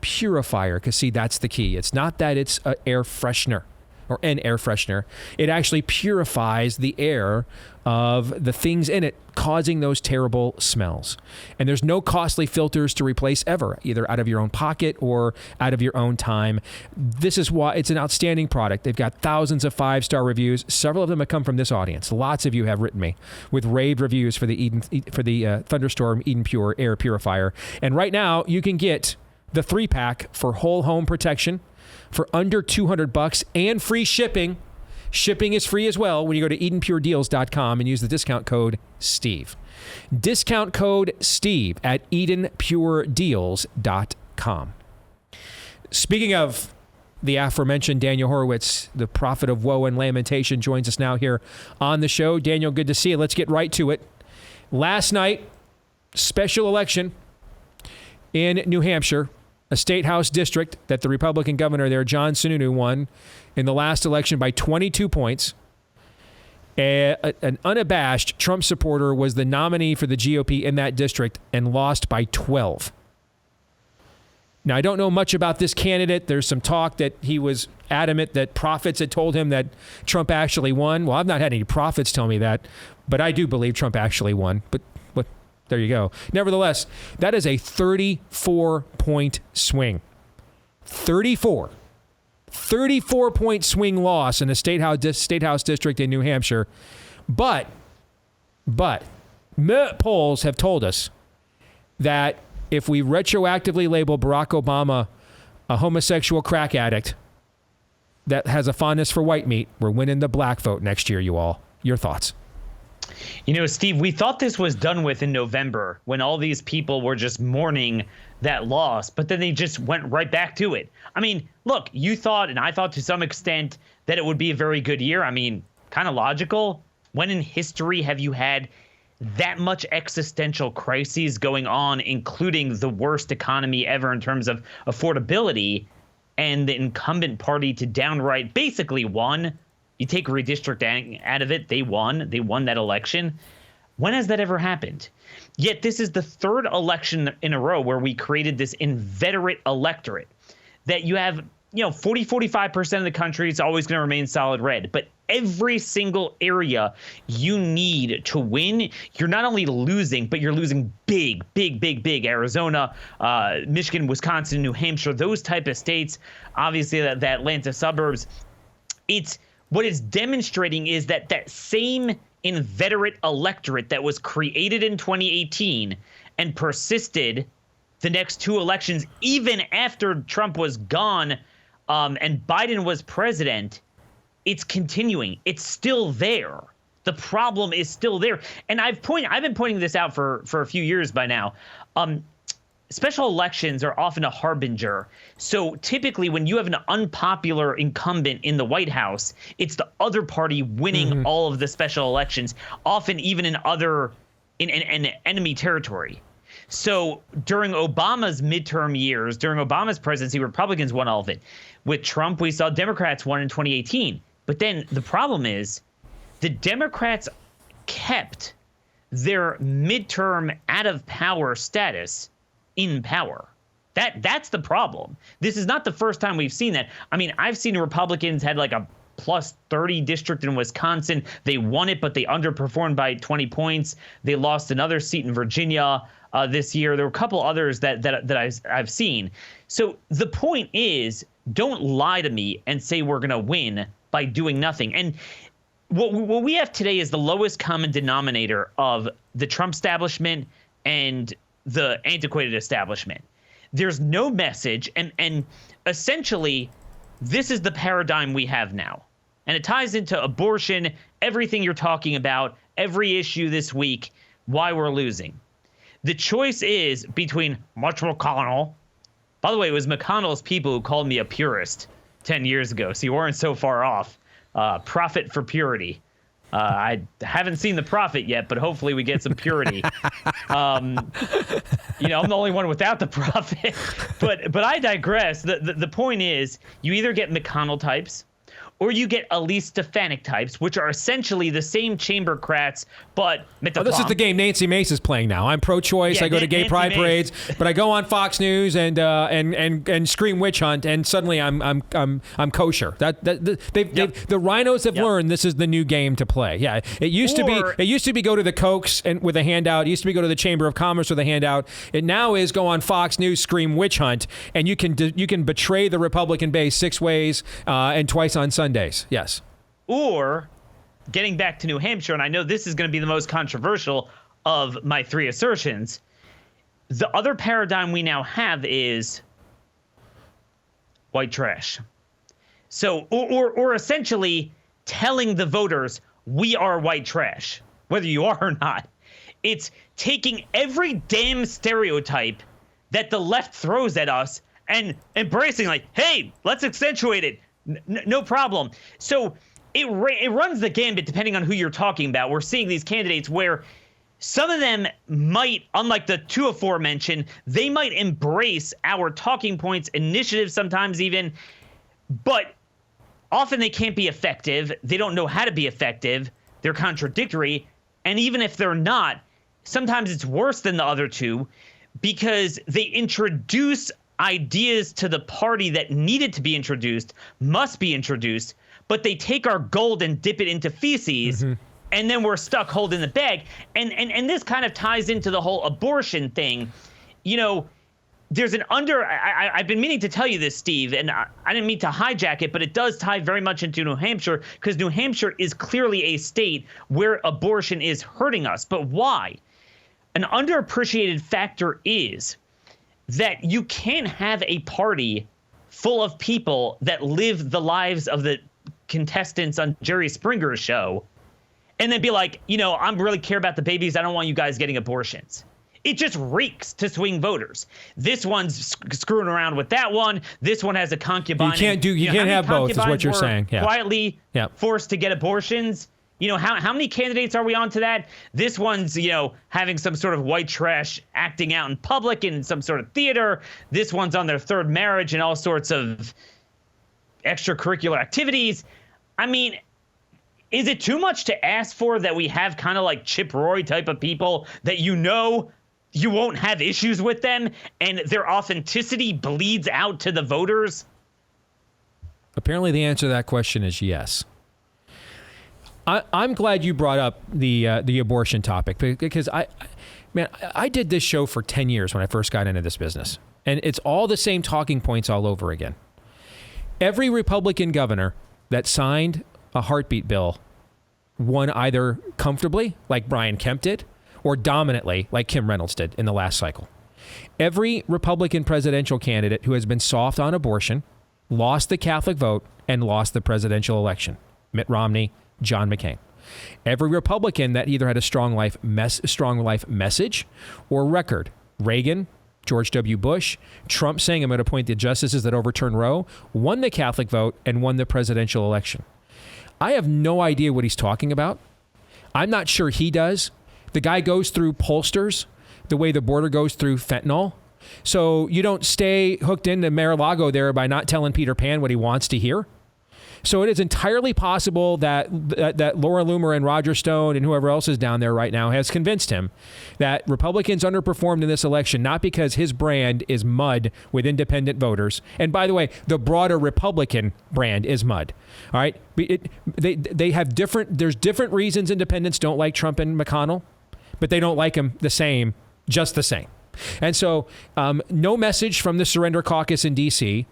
Purifier. Because, see, that's the key. It's not that it's an air freshener or an air freshener. It actually purifies the air of the things in it causing those terrible smells. And there's no costly filters to replace ever, either out of your own pocket or out of your own time. This is why it's an outstanding product. They've got thousands of 5-star reviews. Several of them have come from this audience. Lots of you have written me with rave reviews for the Thunderstorm Eden Pure Air Purifier. And right now you can get the 3-pack for whole home protection for under $200 and free shipping. Shipping is free as well when you go to EdenPureDeals.com and use the discount code STEVE. Discount code STEVE at EdenPureDeals.com. Speaking of the aforementioned Daniel Horowitz, the prophet of woe and lamentation, joins us now here on the show. Daniel, good to see you. Let's get right to it. Last night, special election in New Hampshire. A state house district that the Republican governor there, John Sununu, won in the last election by 22 points. An unabashed Trump supporter was the nominee for the GOP in that district and lost by 12. Now, I don't know much about this candidate. There's some talk that he was adamant that prophets had told him that Trump actually won. Well, I've not had any prophets tell me that, but I do believe Trump actually won. But there you go. Nevertheless, that is a 34-point swing. 34-point swing loss in a state house district in New Hampshire. But polls have told us that if we retroactively label Barack Obama a homosexual crack addict that has a fondness for white meat, we're winning the black vote next year, you all. Your thoughts? You know, Steve, we thought this was done with in November when all these people were just mourning that loss, but then they just went right back to it. I mean, look, you thought, and I thought to some extent, that it would be a very good year. I mean, kind of logical. When in history have you had that much existential crises going on, including the worst economy ever in terms of affordability, and the incumbent party to downright basically won? You take redistricting out of it, they won. They won that election. When has that ever happened? Yet this is the third election in a row where we created this inveterate electorate that you have, 45% of the country is always going to remain solid red. But every single area you need to win, you're not only losing, but you're losing big. Arizona, Michigan, Wisconsin, New Hampshire, those type of states, obviously the Atlanta suburbs. What it's demonstrating is that same inveterate electorate that was created in 2018 and persisted the next two elections, even after Trump was gone and Biden was president, it's continuing. It's still there. The problem is still there. And I've been pointing this out for a few years by now. Special elections are often a harbinger. So typically when you have an unpopular incumbent in the White House, it's the other party winning all of the special elections, often even in enemy territory. So during Obama's midterm years, during Obama's presidency, Republicans won all of it. With Trump, we saw Democrats won in 2018. But then the problem is the Democrats kept their midterm out of power status in power. That's the problem. This is not the first time we've seen that. I mean, I've seen Republicans had like a plus 30 district in Wisconsin. They won it, but they underperformed by 20 points. They lost another seat in Virginia this year. There were a couple others that I've seen. So the point is, don't lie to me and say we're going to win by doing nothing. And what we have today is the lowest common denominator of the Trump establishment and the antiquated establishment. There's no message, and essentially this is the paradigm we have now. And it ties into abortion, everything you're talking about, every issue this week, why we're losing. The choice is between Mitch McConnell. By the way, it was McConnell's people who called me a purist 10 years ago, so you weren't so far off. Prophet for purity. I haven't seen the prophet yet, but hopefully we get some purity. I'm the only one without the prophet. But I digress. The point is, you either get McConnell types or you get Elise Stefanik types, which are essentially the same chambercrats, but this is the game Nancy Mace is playing now. I'm pro-choice. I go to gay pride parades, but I go on Fox News and scream witch hunt, and suddenly I'm kosher. The rhinos have learned this is the new game to play. Yeah, it used to be go to the Cokes and with a handout. It used to be go to the Chamber of Commerce with a handout. It now is go on Fox News, scream witch hunt, and you can betray the Republican base 6 ways and twice on Sundays. Yes. Or, getting back to New Hampshire, and I know this is going to be the most controversial of my 3 assertions, the other paradigm we now have is white trash. So, or essentially telling the voters, we are white trash, whether you are or not. It's taking every damn stereotype that the left throws at us and embracing, like, hey, let's accentuate it. No problem. So it runs the gambit depending on who you're talking about. We're seeing these candidates where some of them might, unlike the 2 aforementioned, they might embrace our talking points, initiatives sometimes even, but often they can't be effective. They don't know how to be effective. They're contradictory. And even if they're not, sometimes it's worse than the other 2 because they introduce ideas to the party that needed to be introduced must be introduced, but they take our gold and dip it into feces, and then we're stuck holding the bag. And this kind of ties into the whole abortion thing. You know, there's an I've been meaning to tell you this, Steve, and I didn't mean to hijack it, but it does tie very much into New Hampshire, because New Hampshire is clearly a state where abortion is hurting us. But why? An underappreciated factor is that you can't have a party full of people that live the lives of the contestants on Jerry Springer's show and then be like, you know, I really care about the babies. I don't want you guys getting abortions. It just reeks to swing voters. This one's screwing around with that one. This one has a concubine. You can't have both, is what you're saying. Yeah. Quietly forced to get abortions. You know, how many candidates are we on to that? This one's, you know, having some sort of white trash acting out in public in some sort of theater. This one's on their third marriage and all sorts of extracurricular activities. I mean, is it too much to ask for that we have kind of like Chip Roy type of people that you know you won't have issues with them and their authenticity bleeds out to the voters? Apparently the answer to that question is yes. I'm glad you brought up the abortion topic, because I did this show for 10 years when I first got into this business, and it's all the same talking points all over again. Every Republican governor that signed a heartbeat bill won either comfortably, like Brian Kemp did, or dominantly, like Kim Reynolds did in the last cycle. Every Republican presidential candidate who has been soft on abortion lost the Catholic vote and lost the presidential election. Mitt Romney, John McCain. Every Republican that either had a strong life message or record, Reagan, George W. Bush, Trump saying I'm going to appoint the justices that overturn Roe, won the Catholic vote and won the presidential election. I have no idea what he's talking about. I'm not sure he does. The guy goes through pollsters the way the border goes through fentanyl. So you don't stay hooked into Mar-a-Lago there by not telling Peter Pan what he wants to hear. So it is entirely possible that Laura Loomer and Roger Stone and whoever else is down there right now has convinced him that Republicans underperformed in this election, not because his brand is mud with independent voters. And by the way, the broader Republican brand is mud. All right. They have there's different reasons independents don't like Trump and McConnell, but they don't like him just the same. And so no message from the Surrender Caucus in D.C.,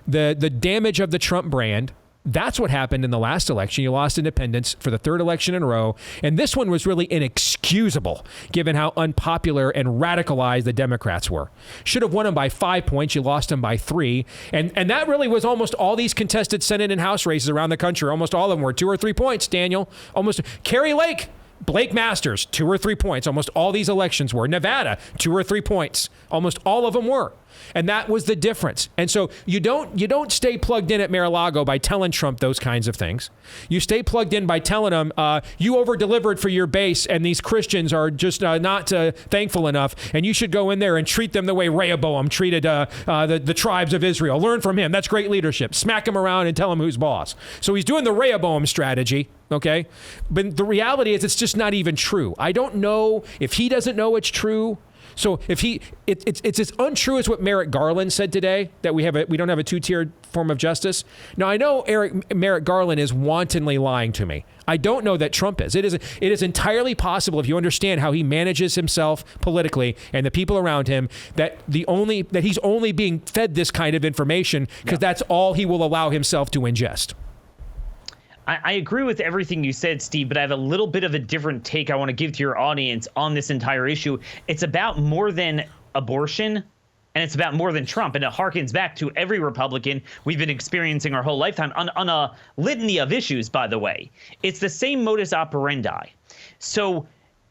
the damage of the Trump brand. That's what happened in the last election. You lost independents for the third election in a row. And this one was really inexcusable, given how unpopular and radicalized the Democrats were. Should have won them by 5 points. You lost them by 3. And that really was almost all these contested Senate and House races around the country. Almost all of them were 2 or 3 points, Daniel. Almost. Kerry Lake, Blake Masters, 2 or 3 points. Almost all these elections were. Nevada, 2 or 3 points. Almost all of them were. And that was the difference. And so you don't stay plugged in at Mar-a-Lago by telling Trump those kinds of things. You stay plugged in by telling him you over-delivered for your base and these Christians are just not thankful enough, and you should go in there and treat them the way Rehoboam treated the tribes of Israel. Learn from him. That's great leadership. Smack him around and tell him who's boss. So he's doing the Rehoboam strategy, okay? But the reality is it's just not even true. I don't know if he doesn't know it's true. So if it's as untrue as what Merrick Garland said today, that we don't have a two-tiered form of justice. Now, I know Merrick Garland is wantonly lying to me. I don't know that Trump is. It is entirely possible, if you understand how he manages himself politically and the people around him, that he's only being fed this kind of information because that's all he will allow himself to ingest. I agree with everything you said, Steve, but I have a little bit of a different take I want to give to your audience on this entire issue. It's about more than abortion, and it's about more than Trump. And it harkens back to every Republican we've been experiencing our whole lifetime on a litany of issues, by the way. It's the same modus operandi. So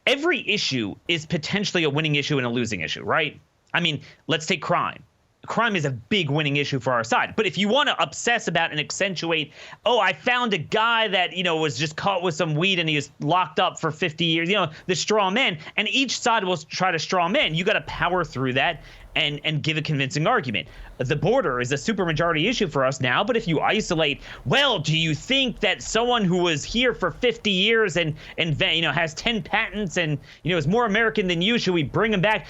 every issue is potentially a winning issue and a losing issue, right? I mean, let's take crime. Crime is a big winning issue for our side. But if you want to obsess about and accentuate, I found a guy that, was just caught with some weed and he was locked up for 50 years, the straw man, and each side will try to straw man. You got to power through that and give a convincing argument. The border is a supermajority issue for us now, but if you isolate, do you think that someone who was here for 50 years and has 10 patents and, is more American than you, should we bring him back?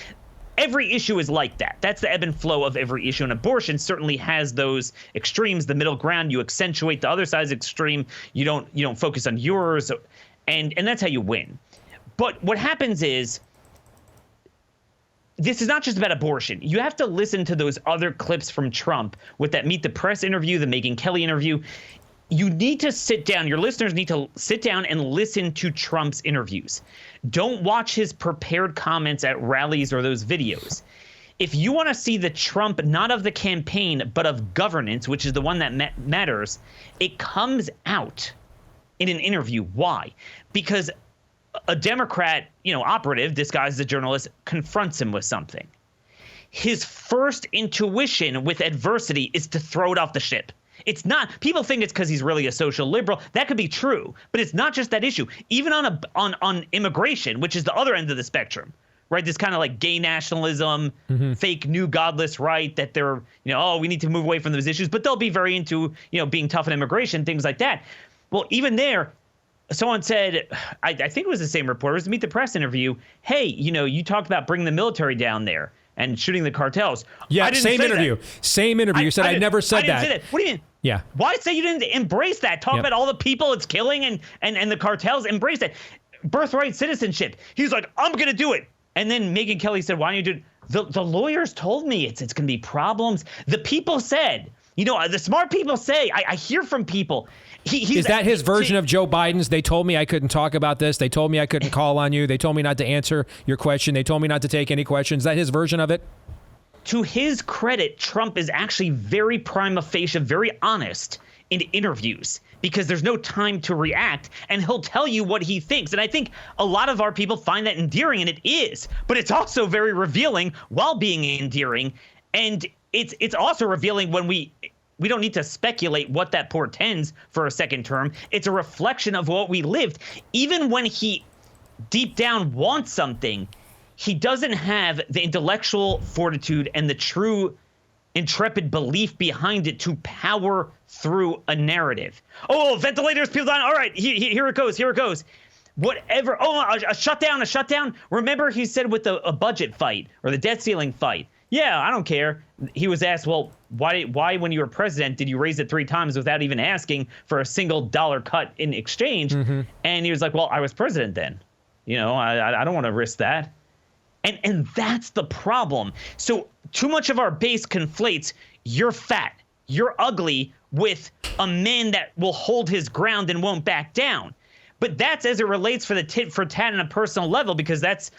every issue is like that. That's the ebb and flow of every issue. And abortion certainly has those extremes, the middle ground. You accentuate the other side's extreme. You don't focus on yours, and that's how you win. But what happens is, this is not just about abortion. You have to listen to those other clips from Trump with that Meet the Press interview, the Megyn Kelly interview. You need to sit down. Your listeners need to sit down and listen to Trump's interviews. Don't watch his prepared comments at rallies or those videos. If you want to see the Trump, not of the campaign, but of governance, which is the one that matters, it comes out in an interview. Why? Because a Democrat, operative disguised as a journalist confronts him with something. His first intuition with adversity is to throw it off the ship. It's not, people think it's because he's really a social liberal. That could be true, but it's not just that issue. Even on immigration, which is the other end of the spectrum, right? This kind of like gay nationalism, fake new godless right that they're, we need to move away from those issues, but they'll be very into, being tough on immigration, things like that. Well, even there, someone said, I think it was the same reporter, it was the Meet the Press interview. Hey, you talked about bringing the military down there and shooting the cartels. Yeah, same interview. Same interview. You said I never said that. I didn't say that. What do you mean? Yeah. Why say you didn't embrace that? Talk about all the people it's killing and the cartels. Embrace that. Birthright citizenship. He was like, I'm going to do it. And then Megyn Kelly said, why don't you do it? The lawyers told me it's going to be problems. The people said, the smart people say, I hear from people. Is that his version of Joe Biden's? They told me I couldn't talk about this. They told me I couldn't call on you. They told me not to answer your question. They told me not to take any questions. Is that his version of it? To his credit, Trump is actually very prima facie, very honest in interviews because there's no time to react, and he'll tell you what he thinks. And I think a lot of our people find that endearing, and it is, but it's also very revealing while being endearing. And it's also revealing when we don't need to speculate what that portends for a second term. It's a reflection of what we lived. Even when he deep down wants something, he doesn't have the intellectual fortitude and the true intrepid belief behind it to power through a narrative. Oh, ventilators, people dying. All right, here it goes. Whatever. Oh, a shutdown. Remember he said with a budget fight or the debt ceiling fight. Yeah, I don't care. He was asked, well, why when you were president did you raise it 3 times without even asking for a single dollar cut in exchange? And he was like, well, I was president then. I don't want to risk that. And that's the problem. So too much of our base conflates you're fat, you're ugly with a man that will hold his ground and won't back down. But that's as it relates for the tit for tat on a personal level, because that's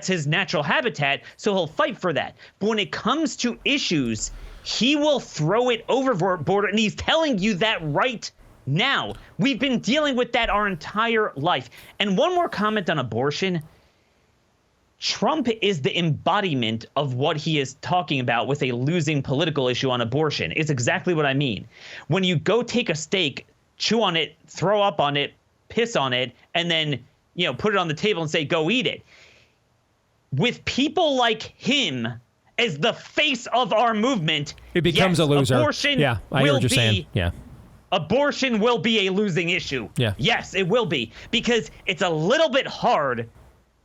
his natural habitat, so he'll fight for that. But when it comes to issues, he will throw it overboard, and he's telling you that right now. We've been dealing with that our entire life. And one more comment on abortion. Trump is the embodiment of what he is talking about with a losing political issue on abortion. It's exactly what I mean. When you go take a steak, chew on it, throw up on it, piss on it, and then, put it on the table and say, go eat it. With people like him as the face of our movement, it becomes a loser. Abortion I hear what you're saying. Yeah. Abortion will be a losing issue. Yeah. Yes, it will be, because it's a little bit hard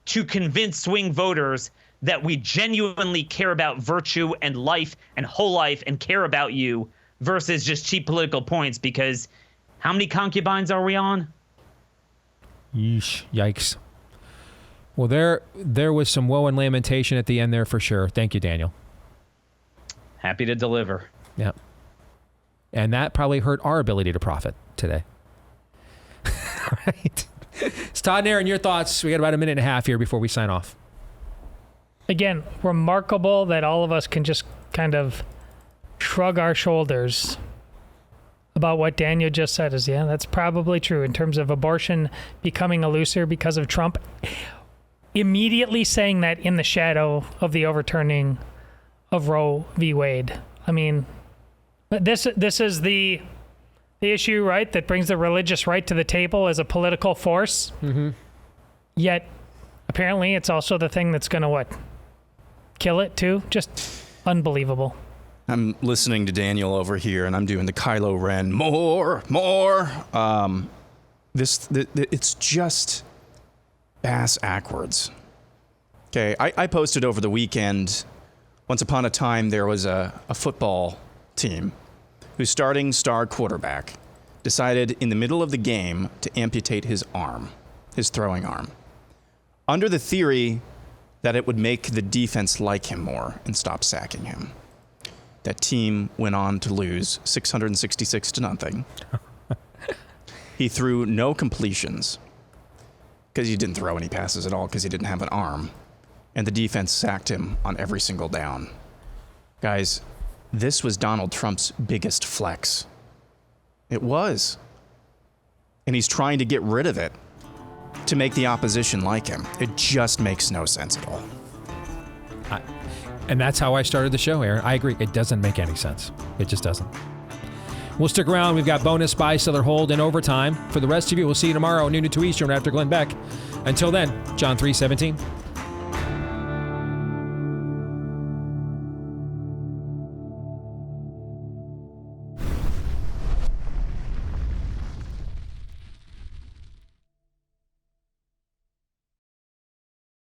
to convince swing voters that we genuinely care about virtue and life and whole life and care about you versus just cheap political points, because how many concubines are we on? Yeesh, yikes. Well, there was some woe and lamentation at the end there for sure. Thank you, Daniel. Happy to deliver. Yeah. And that probably hurt our ability to profit today. All right. It's Todd and Aaron, your thoughts. We got about a minute and a half here before we sign off. Again, remarkable that all of us can just kind of shrug our shoulders about what Daniel just said. Is, yeah, that's probably true in terms of abortion becoming a loser because of Trump. Immediately saying that in the shadow of the overturning of Roe v. Wade. I mean, this is the issue, right, that brings the religious right to the table as a political force. Yet, apparently, it's also the thing that's going to, kill it, too? Just unbelievable. I'm listening to Daniel over here, and I'm doing the Kylo Ren. More. It's just ass backwards. Okay, I posted over the weekend, once upon a time there was a football team whose starting star quarterback decided in the middle of the game to amputate his arm, his throwing arm, under the theory that it would make the defense like him more and stop sacking him. That team went on to lose 666-0. He threw no completions because he didn't throw any passes at all because he didn't have an arm. And the defense sacked him on every single down. Guys, this was Donald Trump's biggest flex. It was. And he's trying to get rid of it to make the opposition like him. It just makes no sense at all. And that's how I started the show, Aaron. I agree. It doesn't make any sense. It just doesn't. We'll stick around. We've got bonus buy, seller, hold, and overtime. For the rest of you, we'll see you tomorrow, noon to 2 Eastern after Glenn Beck. Until then, John 3:17.